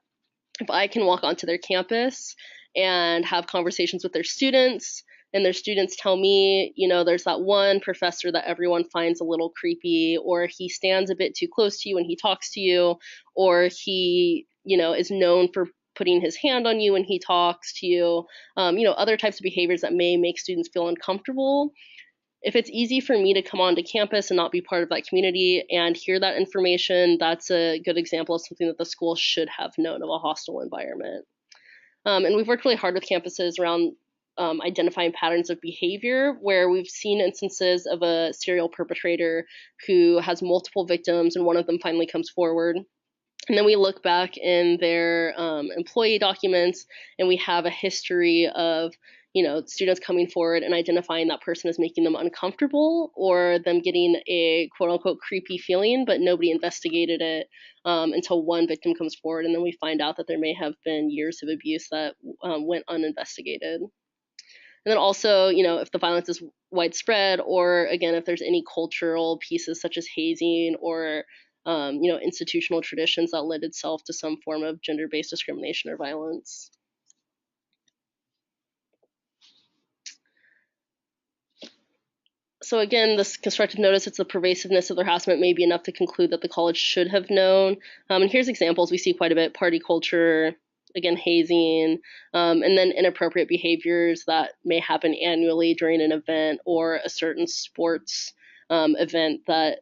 if I can walk onto their campus and have conversations with their students, and their students tell me, there's that one professor that everyone finds a little creepy, or he stands a bit too close to you when he talks to you, or he, is known for putting his hand on you when he talks to you, other types of behaviors that may make students feel uncomfortable. If it's easy for me to come onto campus and not be part of that community and hear that information, that's a good example of something that the school should have known of a hostile environment. And we've worked really hard with campuses around identifying patterns of behavior where we've seen instances of a serial perpetrator who has multiple victims and one of them finally comes forward. And then we look back in their employee documents and we have a history of students coming forward and identifying that person as making them uncomfortable or them getting a quote unquote creepy feeling, but nobody investigated it until one victim comes forward. And then we find out that there may have been years of abuse that went uninvestigated. And then also, if the violence is widespread, or again, if there's any cultural pieces such as hazing or, institutional traditions that lend itself to some form of gender-based discrimination or violence. So again, this constructive notice, it's the pervasiveness of the harassment may be enough to conclude that the college should have known. And here's examples we see quite a bit: party culture, again, hazing, and then inappropriate behaviors that may happen annually during an event or a certain sports event that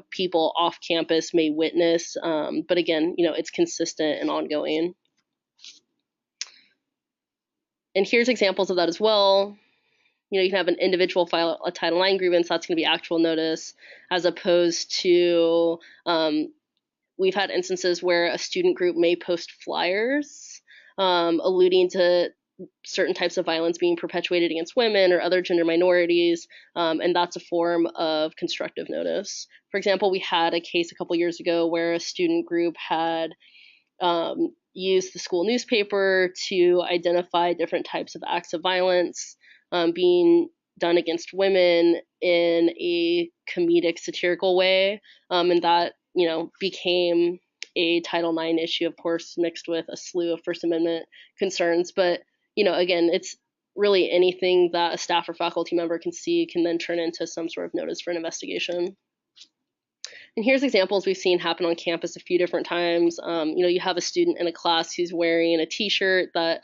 people off campus may witness. But again, it's consistent and ongoing. And here's examples of that as well. You can have an individual file a Title IX grievance, that's going to be actual notice, as opposed to we've had instances where a student group may post flyers alluding to certain types of violence being perpetuated against women or other gender minorities, and that's a form of constructive notice. For example, we had a case a couple years ago where a student group had used the school newspaper to identify different types of acts of violence being done against women in a comedic, satirical way, and that became a Title IX issue, of course, mixed with a slew of First Amendment concerns. But again, it's really anything that a staff or faculty member can see can then turn into some sort of notice for an investigation. And here's examples we've seen happen on campus a few different times. You have a student in a class who's wearing a T-shirt that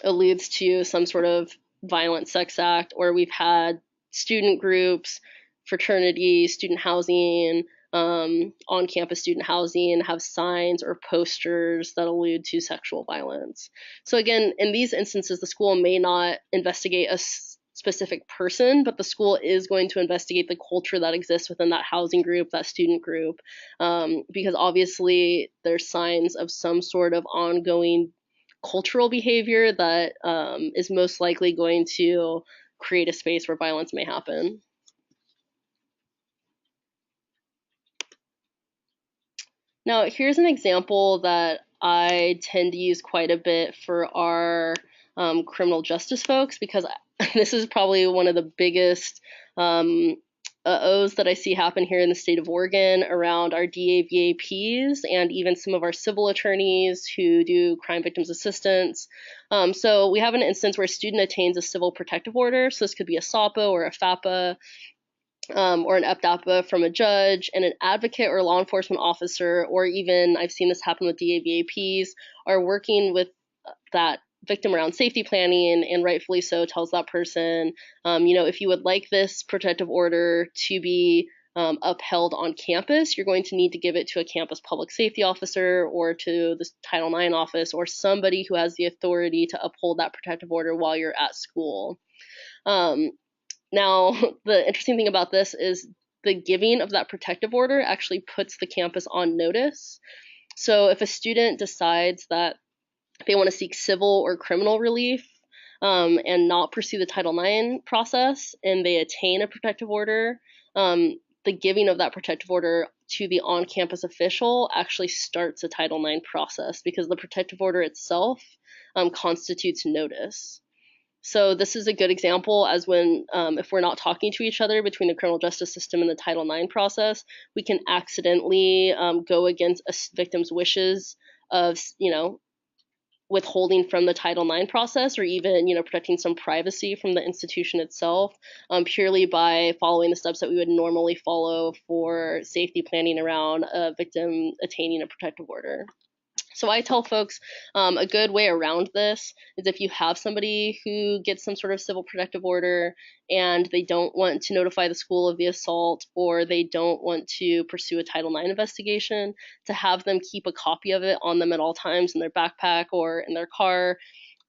alludes to some sort of violent sex act, or we've had student groups, fraternities, student housing, on-campus student housing have signs or posters that allude to sexual violence. So again, in these instances, the school may not investigate a specific person, but the school is going to investigate the culture that exists within that housing group, that student group, because obviously there's signs of some sort of ongoing cultural behavior that is most likely going to create a space where violence may happen. Now, here's an example that I tend to use quite a bit for our criminal justice folks, because this is probably one of the biggest O's that I see happen here in the state of Oregon around our DA VAPs and even some of our civil attorneys who do crime victims assistance. So we have an instance where a student attains a civil protective order. So this could be a SAPA or a FAPA. Or an EPDAPA from a judge, and an advocate or law enforcement officer, or even I've seen this happen with DAVAPs, are working with that victim around safety planning, and rightfully so tells that person, if you would like this protective order to be upheld on campus, you're going to need to give it to a campus public safety officer or to the Title IX office or somebody who has the authority to uphold that protective order while you're at school. Now, the interesting thing about this is the giving of that protective order actually puts the campus on notice. So if a student decides that they want to seek civil or criminal relief and not pursue the Title IX process, and they attain a protective order, the giving of that protective order to the on-campus official actually starts a Title IX process, because the protective order itself constitutes notice. So this is a good example as when, if we're not talking to each other between the criminal justice system and the Title IX process, we can accidentally go against a victim's wishes of, withholding from the Title IX process, or even, protecting some privacy from the institution itself, purely by following the steps that we would normally follow for safety planning around a victim attaining a protective order. So I tell folks a good way around this is if you have somebody who gets some sort of civil protective order and they don't want to notify the school of the assault, or they don't want to pursue a Title IX investigation, to have them keep a copy of it on them at all times in their backpack or in their car,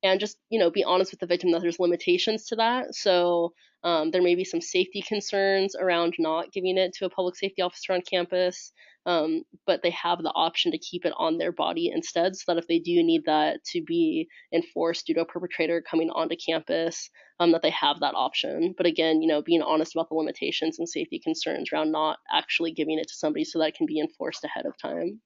and just, be honest with the victim that there's limitations to that. So there may be some safety concerns around not giving it to a public safety officer on campus, but they have the option to keep it on their body instead, so that if they do need that to be enforced due to a perpetrator coming onto campus, that they have that option. But again, being honest about the limitations and safety concerns around not actually giving it to somebody so that it can be enforced ahead of time.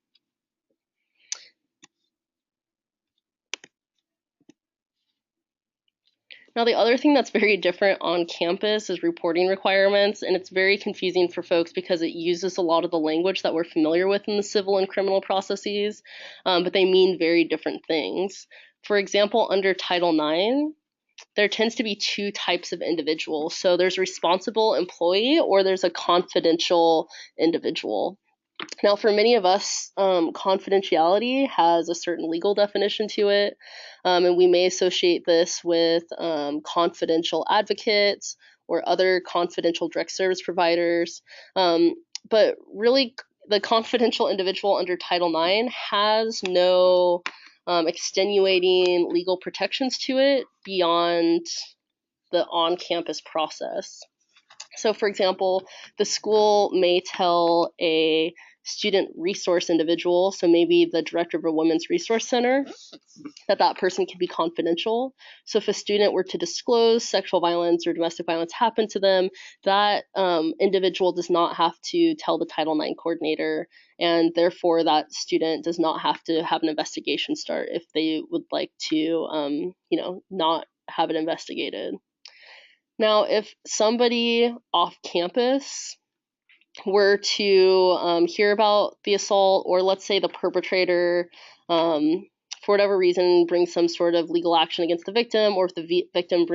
Now, the other thing that's very different on campus is reporting requirements, and it's very confusing for folks because it uses a lot of the language that we're familiar with in the civil and criminal processes, but they mean very different things. For example, under Title IX, there tends to be two types of individuals. So there's a responsible employee, or there's a confidential individual. Now, for many of us, confidentiality has a certain legal definition to it, and we may associate this with confidential advocates or other confidential direct service providers. But really, the confidential individual under Title IX has no extenuating legal protections to it beyond the on-campus process. So, for example, the school may tell a student resource individual, so maybe the director of a women's resource center, that person can be confidential. So if a student were to disclose sexual violence or domestic violence happened to them, that individual does not have to tell the Title IX coordinator, and therefore that student does not have to have an investigation start if they would like to, not have it investigated. Now, if somebody off campus were to hear about the assault, or let's say the perpetrator, for whatever reason, brings some sort of legal action against the victim, or if the victim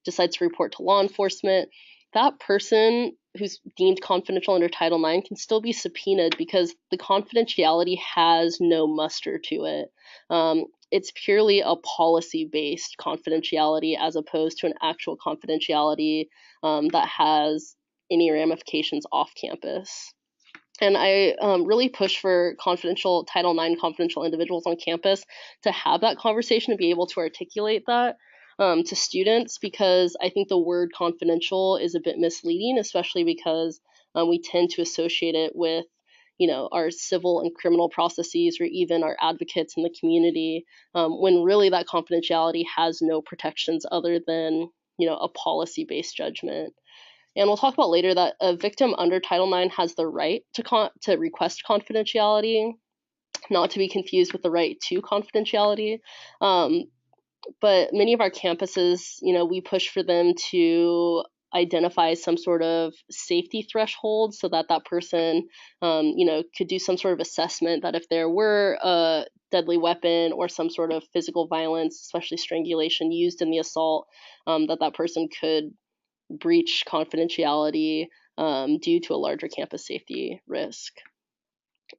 decides to report to law enforcement, that person who's deemed confidential under Title IX can still be subpoenaed, because the confidentiality has no muster to it. It's purely a policy-based confidentiality as opposed to an actual confidentiality that has any ramifications off campus. And I really push for Title IX confidential individuals on campus to have that conversation and be able to articulate that to students, because I think the word confidential is a bit misleading, especially because we tend to associate it with, our civil and criminal processes, or even our advocates in the community, when really that confidentiality has no protections other than, a policy-based judgment. And we'll talk about later that a victim under Title IX has the right to request confidentiality, not to be confused with the right to confidentiality. But many of our campuses, we push for them to identify some sort of safety threshold so that that person, could do some sort of assessment that if there were a deadly weapon or some sort of physical violence, especially strangulation, used in the assault, that person could breach confidentiality due to a larger campus safety risk.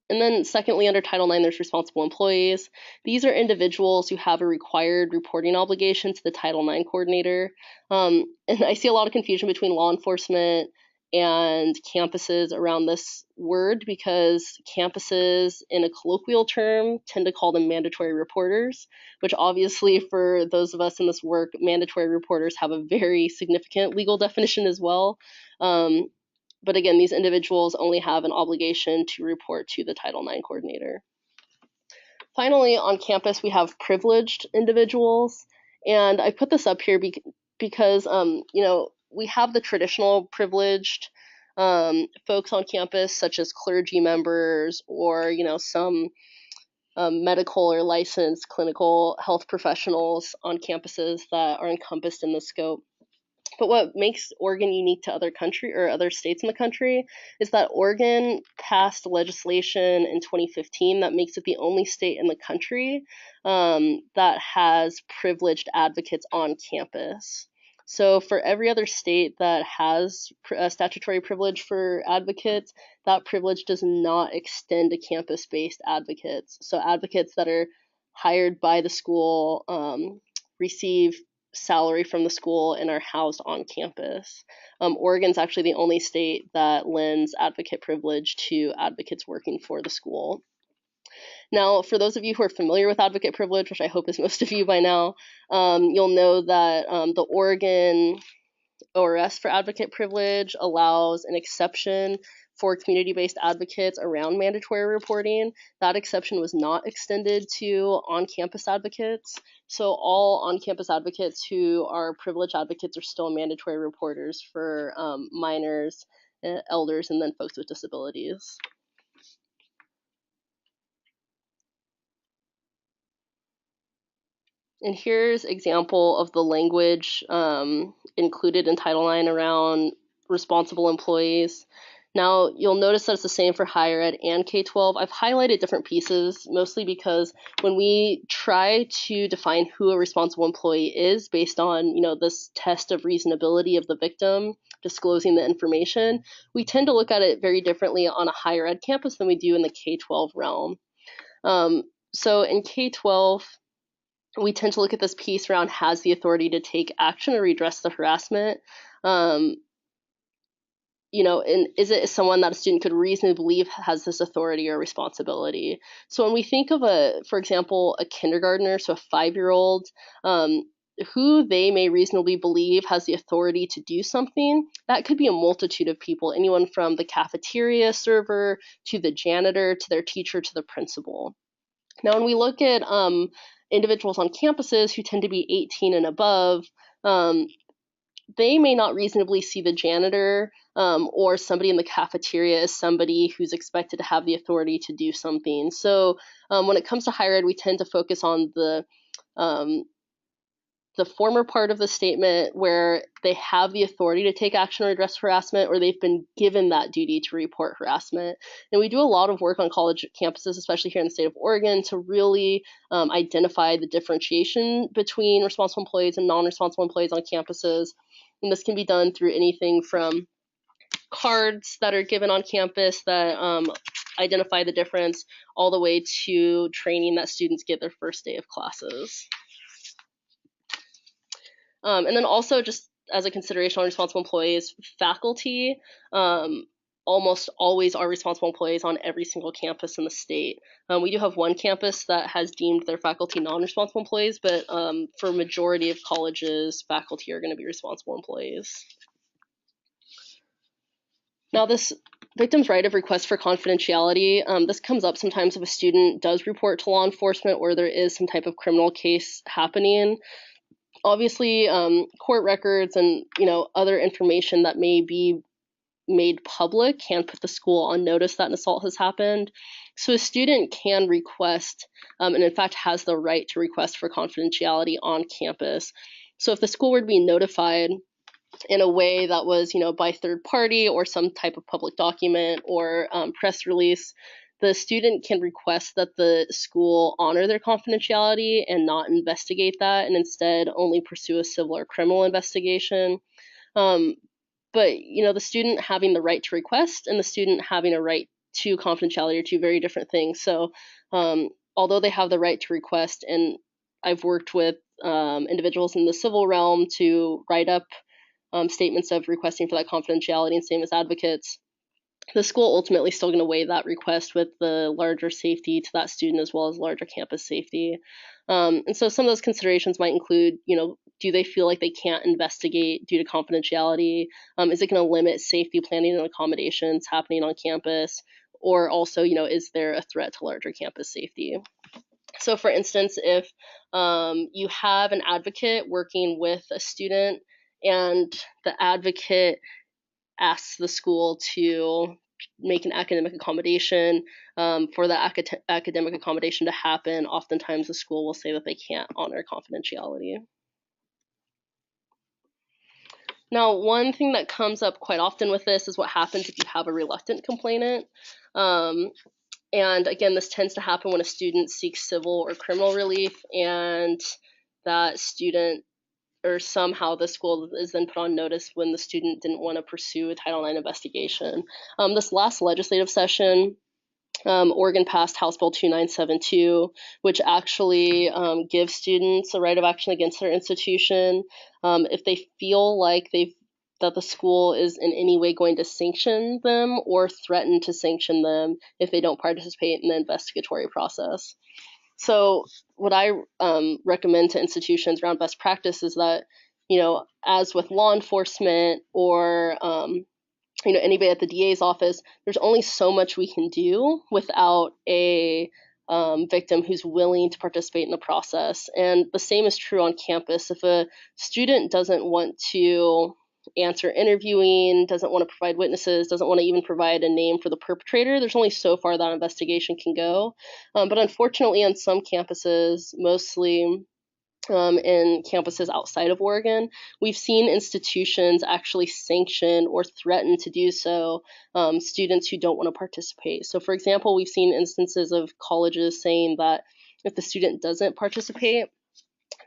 And then secondly, under Title IX, there's responsible employees. These are individuals who have a required reporting obligation to the Title IX coordinator. And I see a lot of confusion between law enforcement and campuses around this word, because campuses, in a colloquial term, tend to call them mandatory reporters, which obviously for those of us in this work, mandatory reporters have a very significant legal definition as well. But again, these individuals only have an obligation to report to the Title IX coordinator. Finally, on campus, we have privileged individuals. And I put this up here because, we have the traditional privileged folks on campus, such as clergy members or, some medical or licensed clinical health professionals on campuses that are encompassed in the scope. But what makes Oregon unique to other states in the country is that Oregon passed legislation in 2015 that makes it the only state in the country that has privileged advocates on campus. So for every other state that has a statutory privilege for advocates, that privilege does not extend to campus-based advocates. So advocates that are hired by the school receive salary from the school and are housed on campus. Oregon's actually the only state that lends advocate privilege to advocates working for the school. Now, for those of you who are familiar with advocate privilege, which I hope is most of you by now, you'll know that the Oregon ORS for advocate privilege allows an exception for community-based advocates around mandatory reporting. That exception was not extended to on-campus advocates. So all on-campus advocates who are privileged advocates are still mandatory reporters for minors, elders, and then folks with disabilities. And here's an example of the language included in Title IX around responsible employees. Now, you'll notice that it's the same for higher ed and K-12. I've highlighted different pieces, mostly because when we try to define who a responsible employee is based on, this test of reasonability of the victim disclosing the information, we tend to look at it very differently on a higher ed campus than we do in the K-12 realm. So in K-12, we tend to look at this piece around has the authority to take action or redress the harassment. And is it someone that a student could reasonably believe has this authority or responsibility? So when we think of for example, a kindergartner, so a 5-year-old, who they may reasonably believe has the authority to do something, that could be a multitude of people, anyone from the cafeteria server to the janitor to their teacher to the principal. Now, when we look at individuals on campuses who tend to be 18 and above, they may not reasonably see the janitor or somebody in the cafeteria as somebody who's expected to have the authority to do something. So when it comes to higher ed, we tend to focus on the former part of the statement where they have the authority to take action or address harassment, or they've been given that duty to report harassment. And we do a lot of work on college campuses, especially here in the state of Oregon, to really identify the differentiation between responsible employees and non-responsible employees on campuses. And this can be done through anything from cards that are given on campus that identify the difference, all the way to training that students get their first day of classes. And then also, just as a consideration on responsible employees, faculty almost always are responsible employees on every single campus in the state. We do have one campus that has deemed their faculty non-responsible employees, but for majority of colleges, faculty are going to be responsible employees. Now, this victim's right of request for confidentiality, this comes up sometimes if a student does report to law enforcement or there is some type of criminal case happening. Obviously, court records and other information that may be made public can put the school on notice that an assault has happened. So a student can request, and in fact has the right to request for confidentiality on campus. So if the school were to be notified in a way that was, by third party or some type of public document or press release, the student can request that the school honor their confidentiality and not investigate that, and instead only pursue a civil or criminal investigation. But the student having the right to request and the student having a right to confidentiality are two very different things. So although they have the right to request, and I've worked with individuals in the civil realm to write up statements of requesting for that confidentiality, and same as advocates, the school ultimately still going to weigh that request with the larger safety to that student as well as larger campus safety. And so some of those considerations might include, do they feel like they can't investigate due to confidentiality? Is it going to limit safety planning and accommodations happening on campus? Or also, is there a threat to larger campus safety? So for instance, if you have an advocate working with a student and the advocate asks the school to make an academic accommodation, for that academic accommodation to happen, oftentimes the school will say that they can't honor confidentiality. Now, one thing that comes up quite often with this is what happens if you have a reluctant complainant. And again, this tends to happen when a student seeks civil or criminal relief and that student, or somehow the school is then put on notice when the student didn't want to pursue a Title IX investigation. This last legislative session, Oregon passed House Bill 2972, which actually gives students a right of action against their institution if they feel like that the school is in any way going to sanction them or threaten to sanction them if they don't participate in the investigatory process. So what I recommend to institutions around best practice is that, as with law enforcement or, anybody at the DA's office, there's only so much we can do without a victim who's willing to participate in the process. And the same is true on campus. If a student doesn't want to answer interviewing, doesn't want to provide witnesses, doesn't want to even provide a name for the perpetrator, there's only so far that investigation can go. But unfortunately, on some campuses, mostly in campuses outside of Oregon, we've seen institutions actually sanction or threaten to do so students who don't want to participate. So for example, we've seen instances of colleges saying that if the student doesn't participate,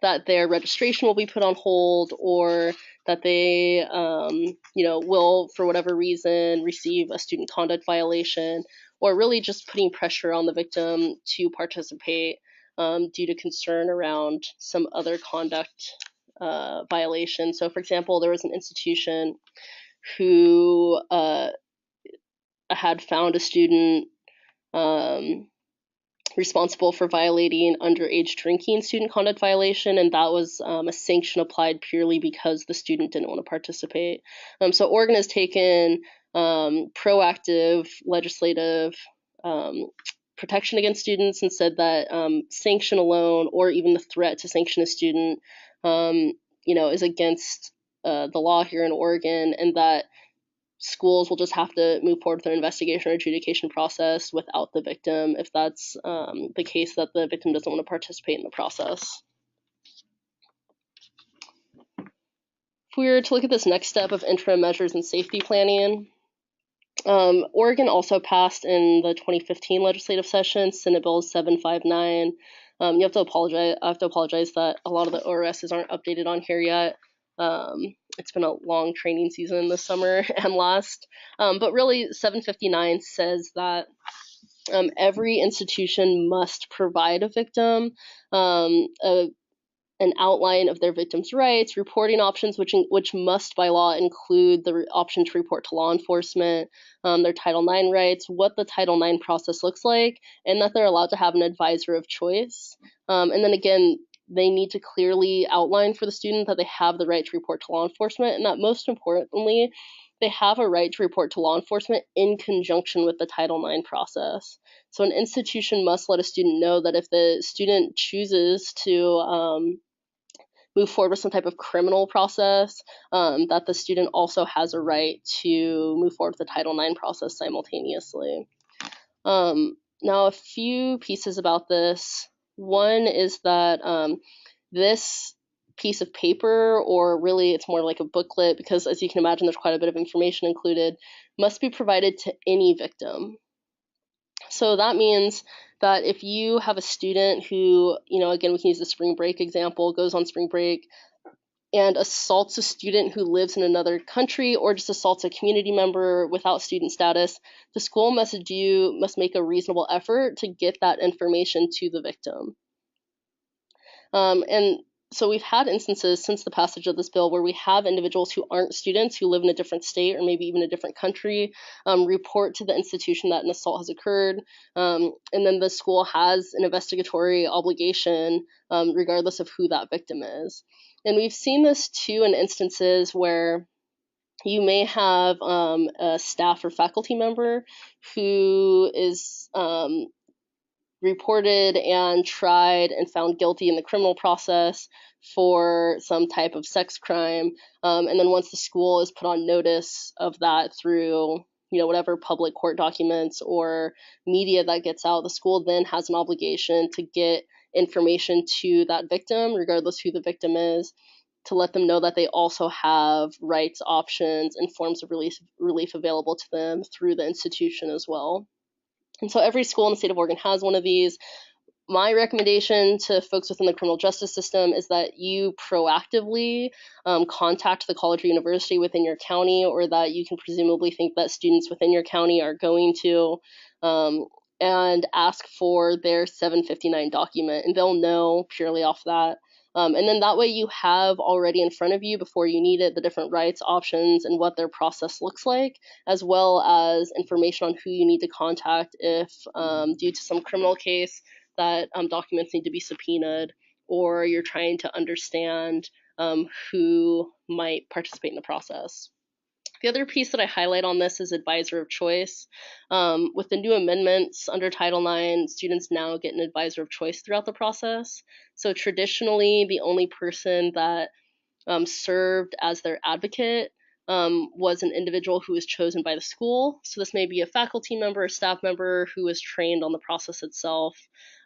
that their registration will be put on hold, or that they, will, for whatever reason, receive a student conduct violation, or really just putting pressure on the victim to participate due to concern around some other conduct violation. So, for example, there was an institution who had found a student responsible for violating underage drinking student conduct violation, and that was a sanction applied purely because the student didn't want to participate. So Oregon has taken proactive legislative protection against students and said that sanction alone, or even the threat to sanction a student, is against the law here in Oregon, and that schools will just have to move forward with their investigation or adjudication process without the victim if that's the case that the victim doesn't want to participate in the process. If we were to look at this next step of interim measures and safety planning, Oregon also passed in the 2015 legislative session Senate Bill 759. I have to apologize that a lot of the ORSs aren't updated on here yet. It's been a long training season this summer and last, but really 759 says that every institution must provide a victim a an outline of their victims' rights, reporting options, which must by law include the option to report to law enforcement, their Title IX rights, what the Title IX process looks like, and that they're allowed to have an advisor of choice. And then again, they need to clearly outline for the student that they have the right to report to law enforcement, and that most importantly, they have a right to report to law enforcement in conjunction with the Title IX process. So an institution must let a student know that if the student chooses to move forward with some type of criminal process, that the student also has a right to move forward with the Title IX process simultaneously. Now, a few pieces about this. One is that this piece of paper, or really it's more like a booklet, because as you can imagine there's quite a bit of information included, must be provided to any victim. So that means that if you have a student who, again, we can use the spring break example, goes on spring break and assaults a student who lives in another country, or just assaults a community member without student status, the school must make a reasonable effort to get that information to the victim. And so we've had instances since the passage of this bill where we have individuals who aren't students, who live in a different state or maybe even a different country, report to the institution that an assault has occurred. And then the school has an investigatory obligation regardless of who that victim is. And we've seen this too in instances where you may have a staff or faculty member who is reported and tried and found guilty in the criminal process for some type of sex crime. And then once the school is put on notice of that through, whatever public court documents or media that gets out, the school then has an obligation to get information to that victim, regardless who the victim is, to let them know that they also have rights, options, and forms of relief available to them through the institution as well. And so every school in the state of Oregon has one of these. My recommendation to folks within the criminal justice system is that you proactively contact the college or university within your county, or that you can presumably think that students within your county are going to, and ask for their 759 document, and they'll know purely off that. And then that way you have already in front of you, before you need it, the different rights, options, and what their process looks like, as well as information on who you need to contact if, due to some criminal case, that documents need to be subpoenaed, or you're trying to understand who might participate in the process. The other piece that I highlight on this is advisor of choice. With the new amendments under Title IX, students now get an advisor of choice throughout the process. So traditionally, the only person that served as their advocate was an individual who was chosen by the school. So this may be a faculty member, a staff member who was trained on the process itself.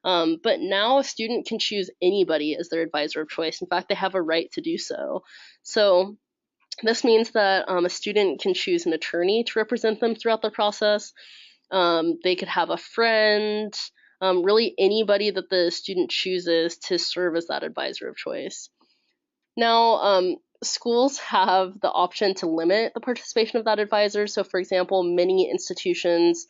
But now a student can choose anybody as their advisor of choice. In fact, they have a right to do so. So this means that a student can choose an attorney to represent them throughout the process. They could have a friend, really anybody that the student chooses to serve as that advisor of choice. Now, schools have the option to limit the participation of that advisor. So, for example, many institutions,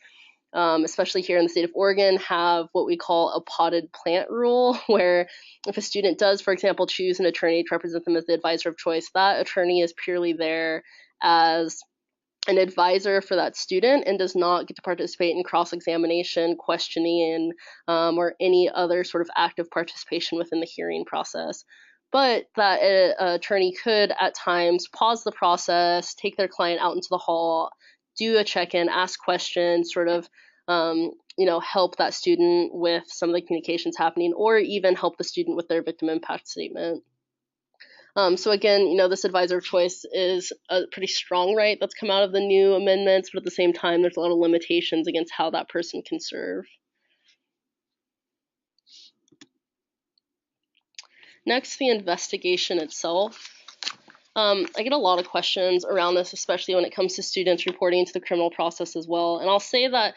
especially here in the state of Oregon, have what we call a potted plant rule, where if a student does, for example, choose an attorney to represent them as the advisor of choice, that attorney is purely there as an advisor for that student and does not get to participate in cross-examination, questioning, or any other sort of active participation within the hearing process. But that attorney could at times pause the process, take their client out into the hall, do a check-in, ask questions, sort of help that student with some of the communications happening, or even help the student with their victim impact statement. So again, this advisor of choice is a pretty strong right that's come out of the new amendments, but at the same time, there's a lot of limitations against how that person can serve. Next, the investigation itself. I get a lot of questions around this, especially when it comes to students reporting to the criminal process as well. And I'll say that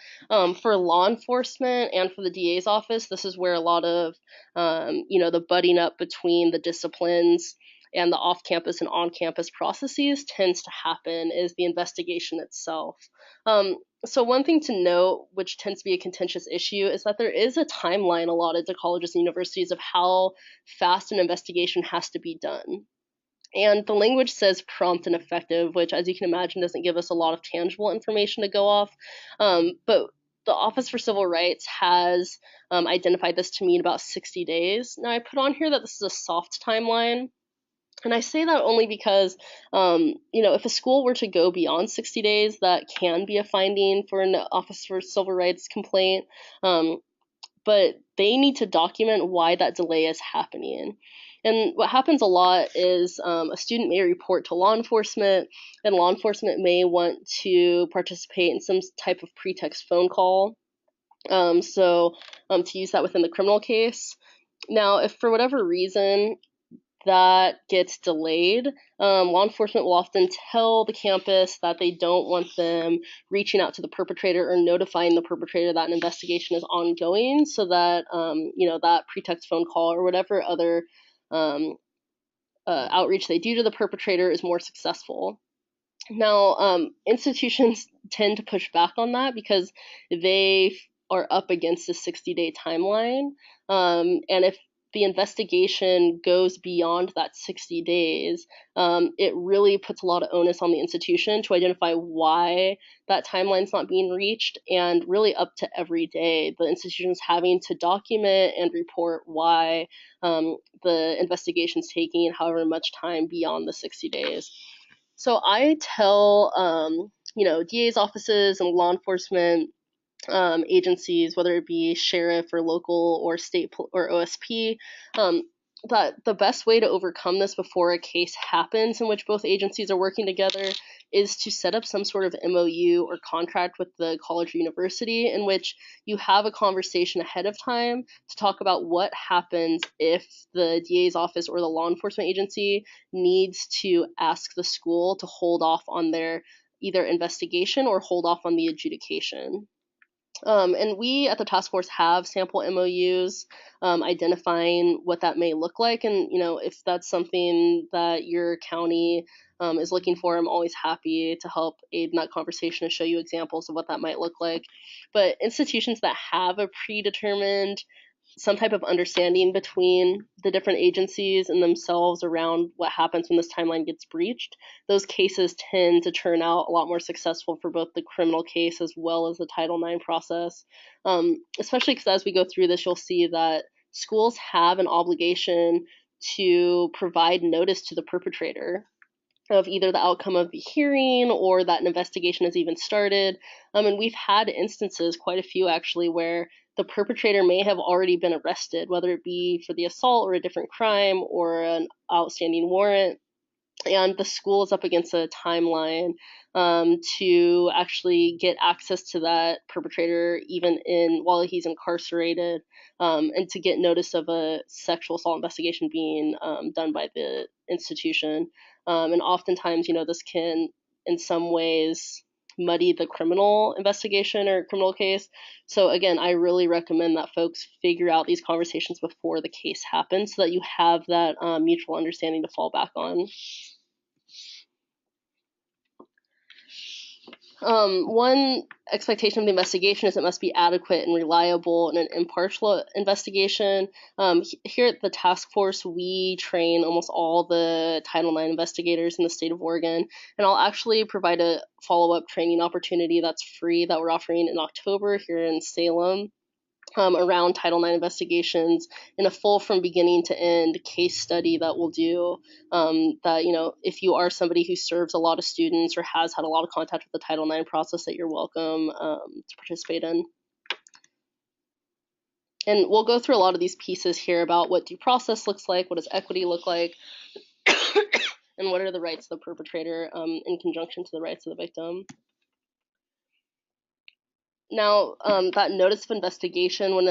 for law enforcement and for the DA's office, this is where a lot of, the butting up between the disciplines and the off-campus and on-campus processes tends to happen, is the investigation itself. So one thing to note, which tends to be a contentious issue, is that there is a timeline allotted to colleges and universities of how fast an investigation has to be done. And the language says prompt and effective, which, as you can imagine, doesn't give us a lot of tangible information to go off. But the Office for Civil Rights has identified this to mean about 60 days. Now, I put on here that this is a soft timeline. And I say that only because, if a school were to go beyond 60 days, that can be a finding for an Office for Civil Rights complaint. But they need to document why that delay is happening. And what happens a lot is a student may report to law enforcement, and law enforcement may want to participate in some type of pretext phone call. To use that within the criminal case. Now, if for whatever reason that gets delayed, law enforcement will often tell the campus that they don't want them reaching out to the perpetrator or notifying the perpetrator that an investigation is ongoing, so that that pretext phone call or whatever other outreach they do to the perpetrator is more successful. Now, institutions tend to push back on that because they are up against a 60-day timeline, and if the investigation goes beyond that 60 days, it really puts a lot of onus on the institution to identify why that timeline's not being reached, and really up to every day, the institution's having to document and report why the investigation's taking however much time beyond the 60 days. So I tell, DA's offices and law enforcement agencies, whether it be sheriff or local or state or OSP, that the best way to overcome this before a case happens in which both agencies are working together is to set up some sort of MOU or contract with the college or university in which you have a conversation ahead of time to talk about what happens if the DA's office or the law enforcement agency needs to ask the school to hold off on their either investigation or hold off on the adjudication. And we at the task force have sample MOUs identifying what that may look like. And, if that's something that your county is looking for, I'm always happy to help aid in that conversation and show you examples of what that might look like. But institutions that have a predetermined some type of understanding between the different agencies and themselves around what happens when this timeline gets breached, those cases tend to turn out a lot more successful for both the criminal case as well as the Title IX process. Especially because as we go through this, you'll see that schools have an obligation to provide notice to the perpetrator of either the outcome of the hearing or that an investigation has even started. And we've had instances, quite a few actually, where the perpetrator may have already been arrested, whether it be for the assault or a different crime or an outstanding warrant. And the school is up against a timeline to actually get access to that perpetrator even while he's incarcerated, and to get notice of a sexual assault investigation being done by the institution. And oftentimes, this can, in some ways, muddy the criminal investigation or criminal case. So again, I really recommend that folks figure out these conversations before the case happens so that you have that mutual understanding to fall back on. One expectation of the investigation is it must be adequate and reliable and an impartial investigation. Here at the task force, we train almost all the Title IX investigators in the state of Oregon, and I'll actually provide a follow-up training opportunity that's free that we're offering in October here in Salem. Around Title IX investigations in a full from beginning to end case study that we'll do, that, if you are somebody who serves a lot of students or has had a lot of contact with the Title IX process, that you're welcome to participate in. And we'll go through a lot of these pieces here about what due process looks like, what does equity look like, and what are the rights of the perpetrator in conjunction to the rights of the victim. Now, that notice of investigation, when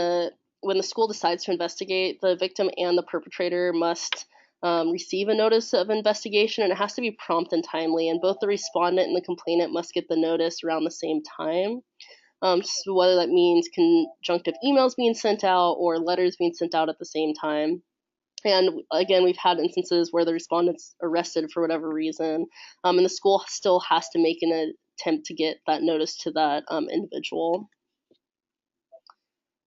the school decides to investigate, the victim and the perpetrator must receive a notice of investigation, and it has to be prompt and timely, and both the respondent and the complainant must get the notice around the same time. So whether that means conjunctive emails being sent out or letters being sent out at the same time. And again, we've had instances where the respondent's arrested for whatever reason, and the school still has to make attempt to get that notice to that individual.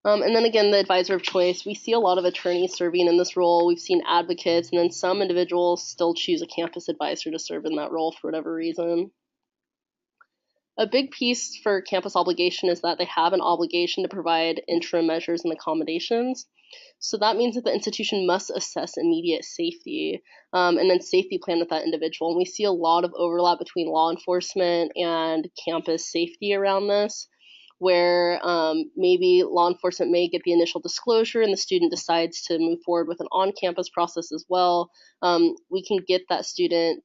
And then again, the advisor of choice, we see a lot of attorneys serving in this role. We've seen advocates, and then some individuals still choose a campus advisor to serve in that role for whatever reason. A big piece for campus obligation is that they have an obligation to provide interim measures and accommodations. So that means that the institution must assess immediate safety and then safety plan with that individual. And we see a lot of overlap between law enforcement and campus safety around this, where maybe law enforcement may get the initial disclosure and the student decides to move forward with an on-campus process as well. We can get that student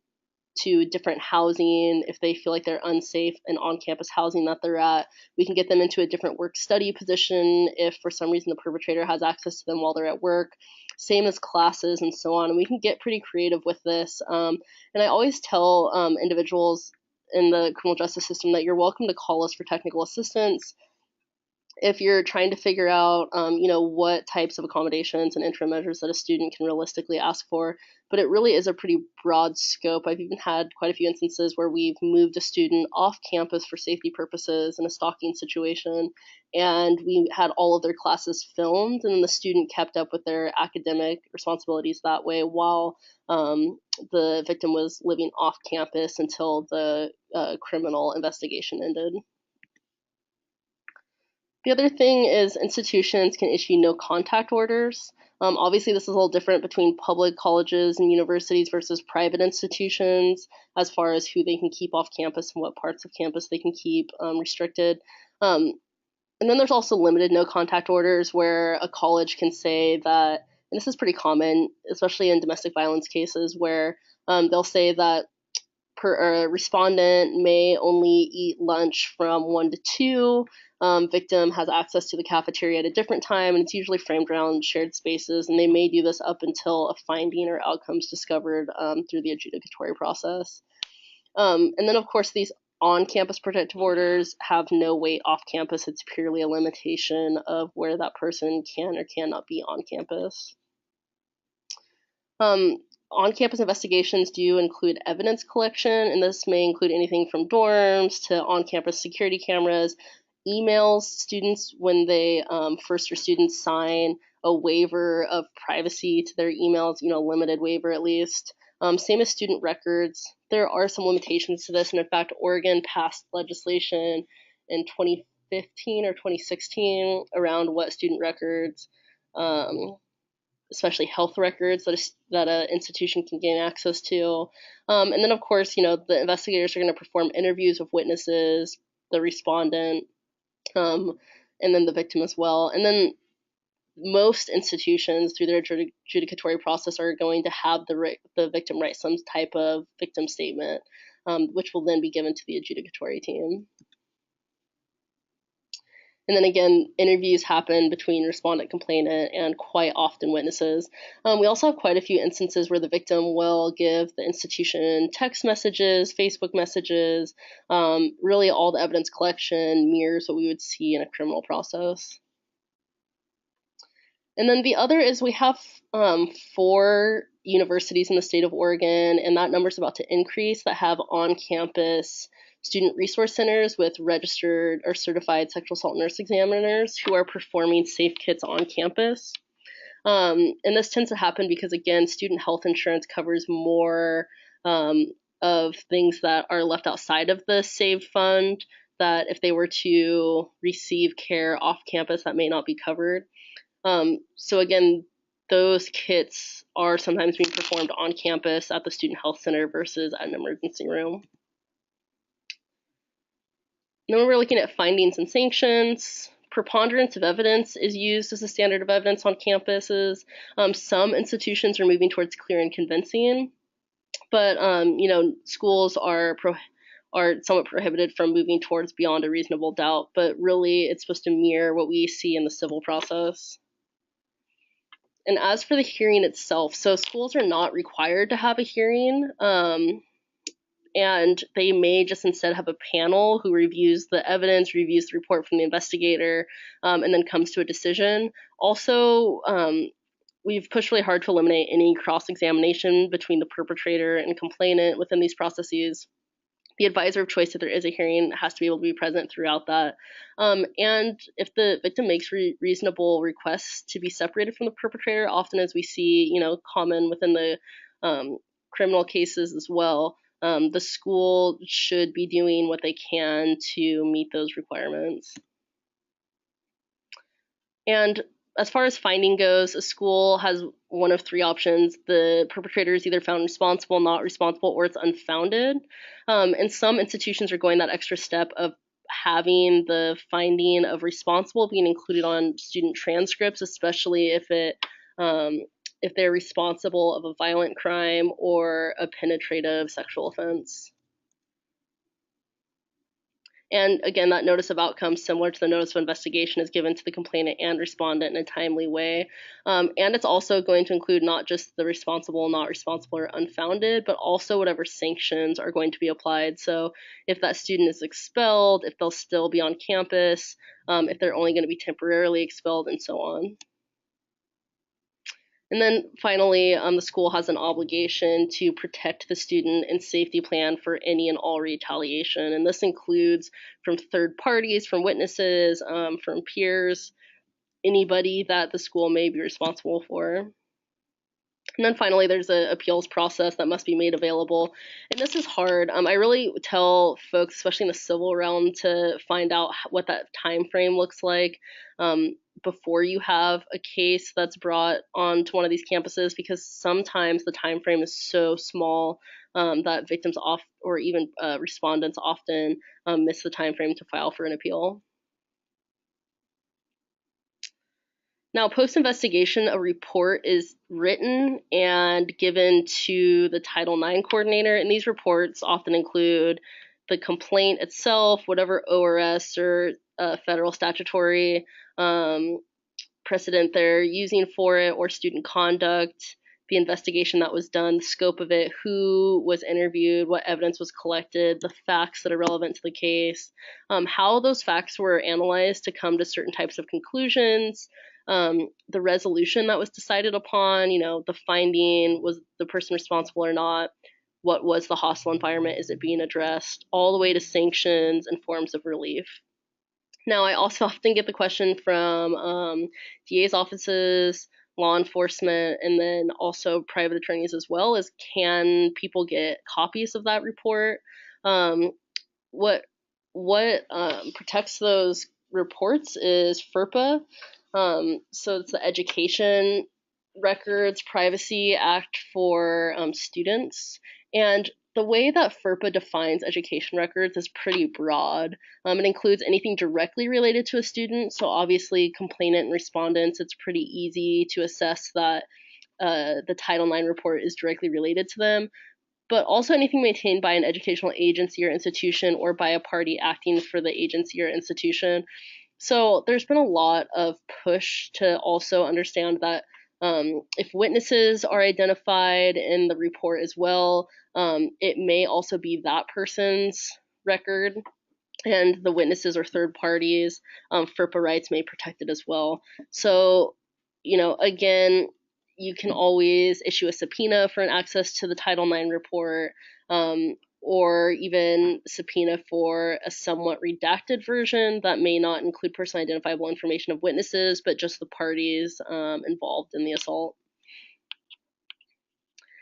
to different housing if they feel like they're unsafe in on-campus housing that they're at. We can get them into a different work-study position if for some reason the perpetrator has access to them while they're at work. Same as classes and so on. And we can get pretty creative with this. And I always tell individuals in the criminal justice system that you're welcome to call us for technical assistance if you're trying to figure out, what types of accommodations and interim measures that a student can realistically ask for. But it really is a pretty broad scope. I've even had quite a few instances where we've moved a student off campus for safety purposes in a stalking situation, and we had all of their classes filmed, and the student kept up with their academic responsibilities that way while the victim was living off campus until the criminal investigation ended. The other thing is institutions can issue no contact orders. Obviously, this is a little different between public colleges and universities versus private institutions as far as who they can keep off campus and what parts of campus they can keep restricted. And then there's also limited no contact orders where a college can say that, and this is pretty common, especially in domestic violence cases, where they'll say that a respondent may only eat lunch from 1 to 2. Victim has access to the cafeteria at a different time, and it's usually framed around shared spaces, and they may do this up until a finding or outcomes discovered through the adjudicatory process. And then, of course, these on-campus protective orders have no weight off campus. It's purely a limitation of where that person can or cannot be on campus. On-campus investigations do include evidence collection, and this may include anything from dorms to on-campus security cameras, emails. Students, when they first year students sign a waiver of privacy to their emails, limited waiver at least. Same as student records. There are some limitations to this, and in fact, Oregon passed legislation in 2015 or 2016 around what student records, especially health records that an institution can gain access to. And then, of course, the investigators are going to perform interviews with witnesses, the respondent, and then the victim as well. And then most institutions, through their adjudicatory process, are going to have the victim write some type of victim statement, which will then be given to the adjudicatory team. And then again, interviews happen between respondent, complainant, and quite often witnesses. We also have quite a few instances where the victim will give the institution text messages, Facebook messages. Really all the evidence collection mirrors what we would see in a criminal process. And then the other is we have 4 universities in the state of Oregon, and that number is about to increase, that have on-campus student resource centers with registered or certified sexual assault nurse examiners who are performing safe kits on campus. And this tends to happen because, again, student health insurance covers more of things that are left outside of the SAVE fund, that if they were to receive care off campus, that may not be covered. So again, those kits are sometimes being performed on campus at the student health center versus at an emergency room. And then we're looking at findings and sanctions. Preponderance of evidence is used as a standard of evidence on campuses. Some institutions are moving towards clear and convincing, but schools are somewhat prohibited from moving towards beyond a reasonable doubt. But really, it's supposed to mirror what we see in the civil process. And as for the hearing itself, so schools are not required to have a hearing. And they may just instead have a panel who reviews the evidence, reviews the report from the investigator, and then comes to a decision. Also, we've pushed really hard to eliminate any cross-examination between the perpetrator and complainant within these processes. the advisor of choice, if there is a hearing, has to be able to be present throughout that. And if the victim makes reasonable requests to be separated from the perpetrator, often as we see, common within the criminal cases as well, the school should be doing what they can to meet those requirements. And as far as finding goes, a school has one of three options. The perpetrator is either found responsible, not responsible, or it's unfounded. And some institutions are going that extra step of having the finding of responsible being included on student transcripts, especially if they're responsible of a violent crime or a penetrative sexual offense. And again, that notice of outcome, similar to the notice of investigation, is given to the complainant and respondent in a timely way. And it's also going to include not just the responsible, not responsible, or unfounded, but also whatever sanctions are going to be applied. So if that student is expelled, if they'll still be on campus, if they're only going to be temporarily expelled, and so on. And then finally, the school has an obligation to protect the student and safety plan for any and all retaliation. And this includes from third parties, from witnesses, from peers, anybody that the school may be responsible for. And then finally, there's an appeals process that must be made available. And this is hard. I really tell folks, especially in the civil realm, to find out what that time frame looks like before you have a case that's brought onto one of these campuses, because sometimes the time frame is so small that victims or even respondents often miss the time frame to file for an appeal. Now, post-investigation, a report is written and given to the Title IX coordinator, and these reports often include the complaint itself, whatever ORS or federal statutory precedent they're using for it, or student conduct, the investigation that was done, the scope of it, who was interviewed, what evidence was collected, the facts that are relevant to the case, how those facts were analyzed to come to certain types of conclusions, the resolution that was decided upon, the finding, was the person responsible or not, what was the hostile environment, is it being addressed, all the way to sanctions and forms of relief. Now, I also often get the question from DA's offices, law enforcement, and then also private attorneys as well, is can people get copies of that report? What protects those reports is FERPA. So it's the Education Records Privacy Act for students. And the way that FERPA defines education records is pretty broad. It includes anything directly related to a student. So obviously, complainant and respondents, it's pretty easy to assess that the Title IX report is directly related to them. But also anything maintained by an educational agency or institution, or by a party acting for the agency or institution. So there's been a lot of push to also understand that if witnesses are identified in the report as well, it may also be that person's record, and the witnesses or third parties, FERPA rights may protect it as well. So, again, you can always issue a subpoena for an access to the Title IX report, or even subpoena for a somewhat redacted version that may not include personally identifiable information of witnesses, but just the parties involved in the assault.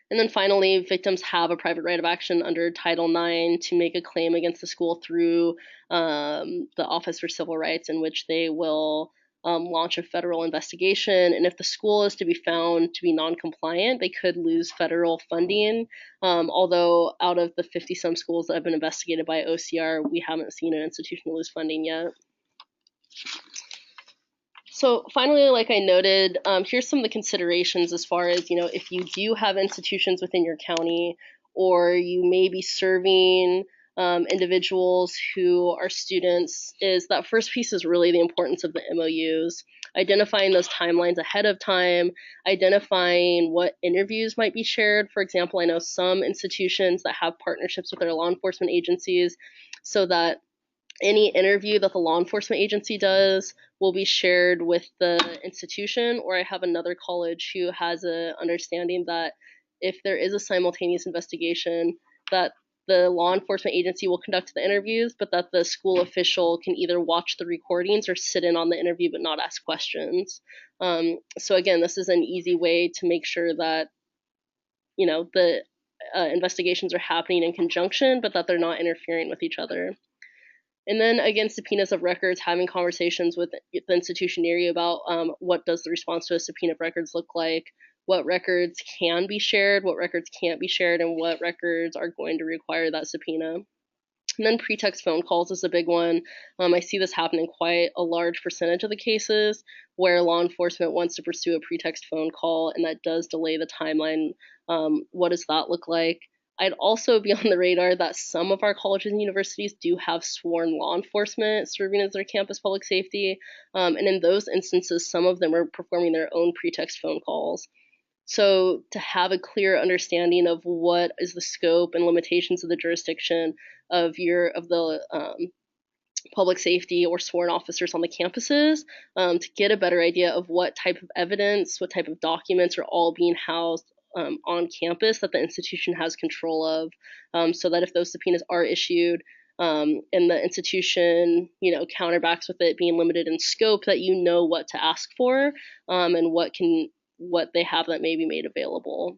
And then finally, victims have a private right of action under Title IX to make a claim against the school through the Office for Civil Rights, in which they will launch a federal investigation. And if the school is to be found to be non-compliant, they could lose federal funding. Although out of the 50-some schools that have been investigated by OCR, we haven't seen an institution lose funding yet. So finally, like I noted, here's some of the considerations as far as, if you do have institutions within your county, or you may be serving individuals who are students, is that first piece is really the importance of the MOUs, identifying those timelines ahead of time, identifying what interviews might be shared. For example, I know some institutions that have partnerships with their law enforcement agencies, so that any interview that the law enforcement agency does will be shared with the institution. Or I have another college who has an understanding that if there is a simultaneous investigation, that the law enforcement agency will conduct the interviews, but that the school official can either watch the recordings or sit in on the interview but not ask questions. So again, this is an easy way to make sure that, you know, the investigations are happening in conjunction, but that they're not interfering with each other. And then again, subpoenas of records, having conversations with the institution area about what does the response to a subpoena of records look like, what records can be shared, what records can't be shared, and what records are going to require that subpoena. And then pretext phone calls is a big one. I see this happening quite a large percentage of the cases where law enforcement wants to pursue a pretext phone call, and that does delay the timeline. What does that look like? I'd also be on the radar that some of our colleges and universities do have sworn law enforcement serving as their campus public safety. And in those instances, some of them are performing their own pretext phone calls. So to have a clear understanding of what is the scope and limitations of the jurisdiction of the public safety or sworn officers on the campuses, to get a better idea of what type of evidence, what type of documents are all being housed on campus that the institution has control of, so that if those subpoenas are issued and the institution, you know, counterbacks with it being limited in scope, that you know what to ask for and what they have that may be made available.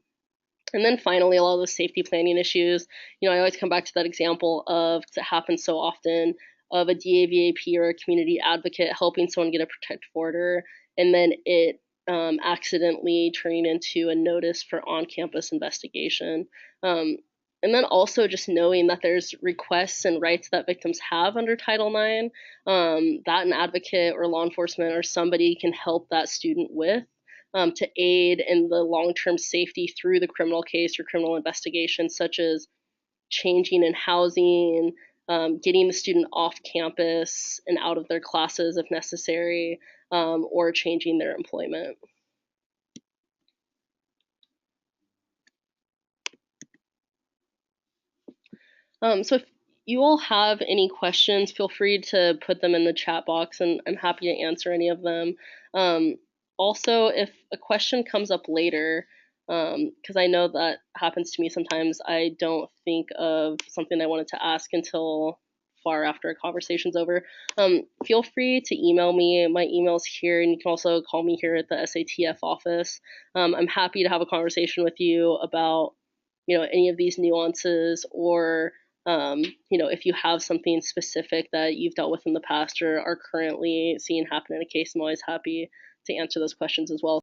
And then finally, a lot of the safety planning issues, you know, I always come back to that example of, because it happens so often, of a DAVAP or a community advocate helping someone get a protective order, and then it accidentally turning into a notice for on-campus investigation. And then also just knowing that there's requests and rights that victims have under Title IX, that an advocate or law enforcement or somebody can help that student with, to aid in the long-term safety through the criminal case or criminal investigation, such as changing in housing, getting the student off campus and out of their classes if necessary, or changing their employment. So if you all have any questions, feel free to put them in the chat box, and I'm happy to answer any of them. Also, if a question comes up later, because I know that happens to me sometimes, I don't think of something I wanted to ask until far after a conversation's over. Feel free to email me. My email's here, and you can also call me here at the SATF office. I'm happy to have a conversation with you about, you know, any of these nuances, or you know, if you have something specific that you've dealt with in the past or are currently seeing happen in a case, I'm always happy to answer those questions as well.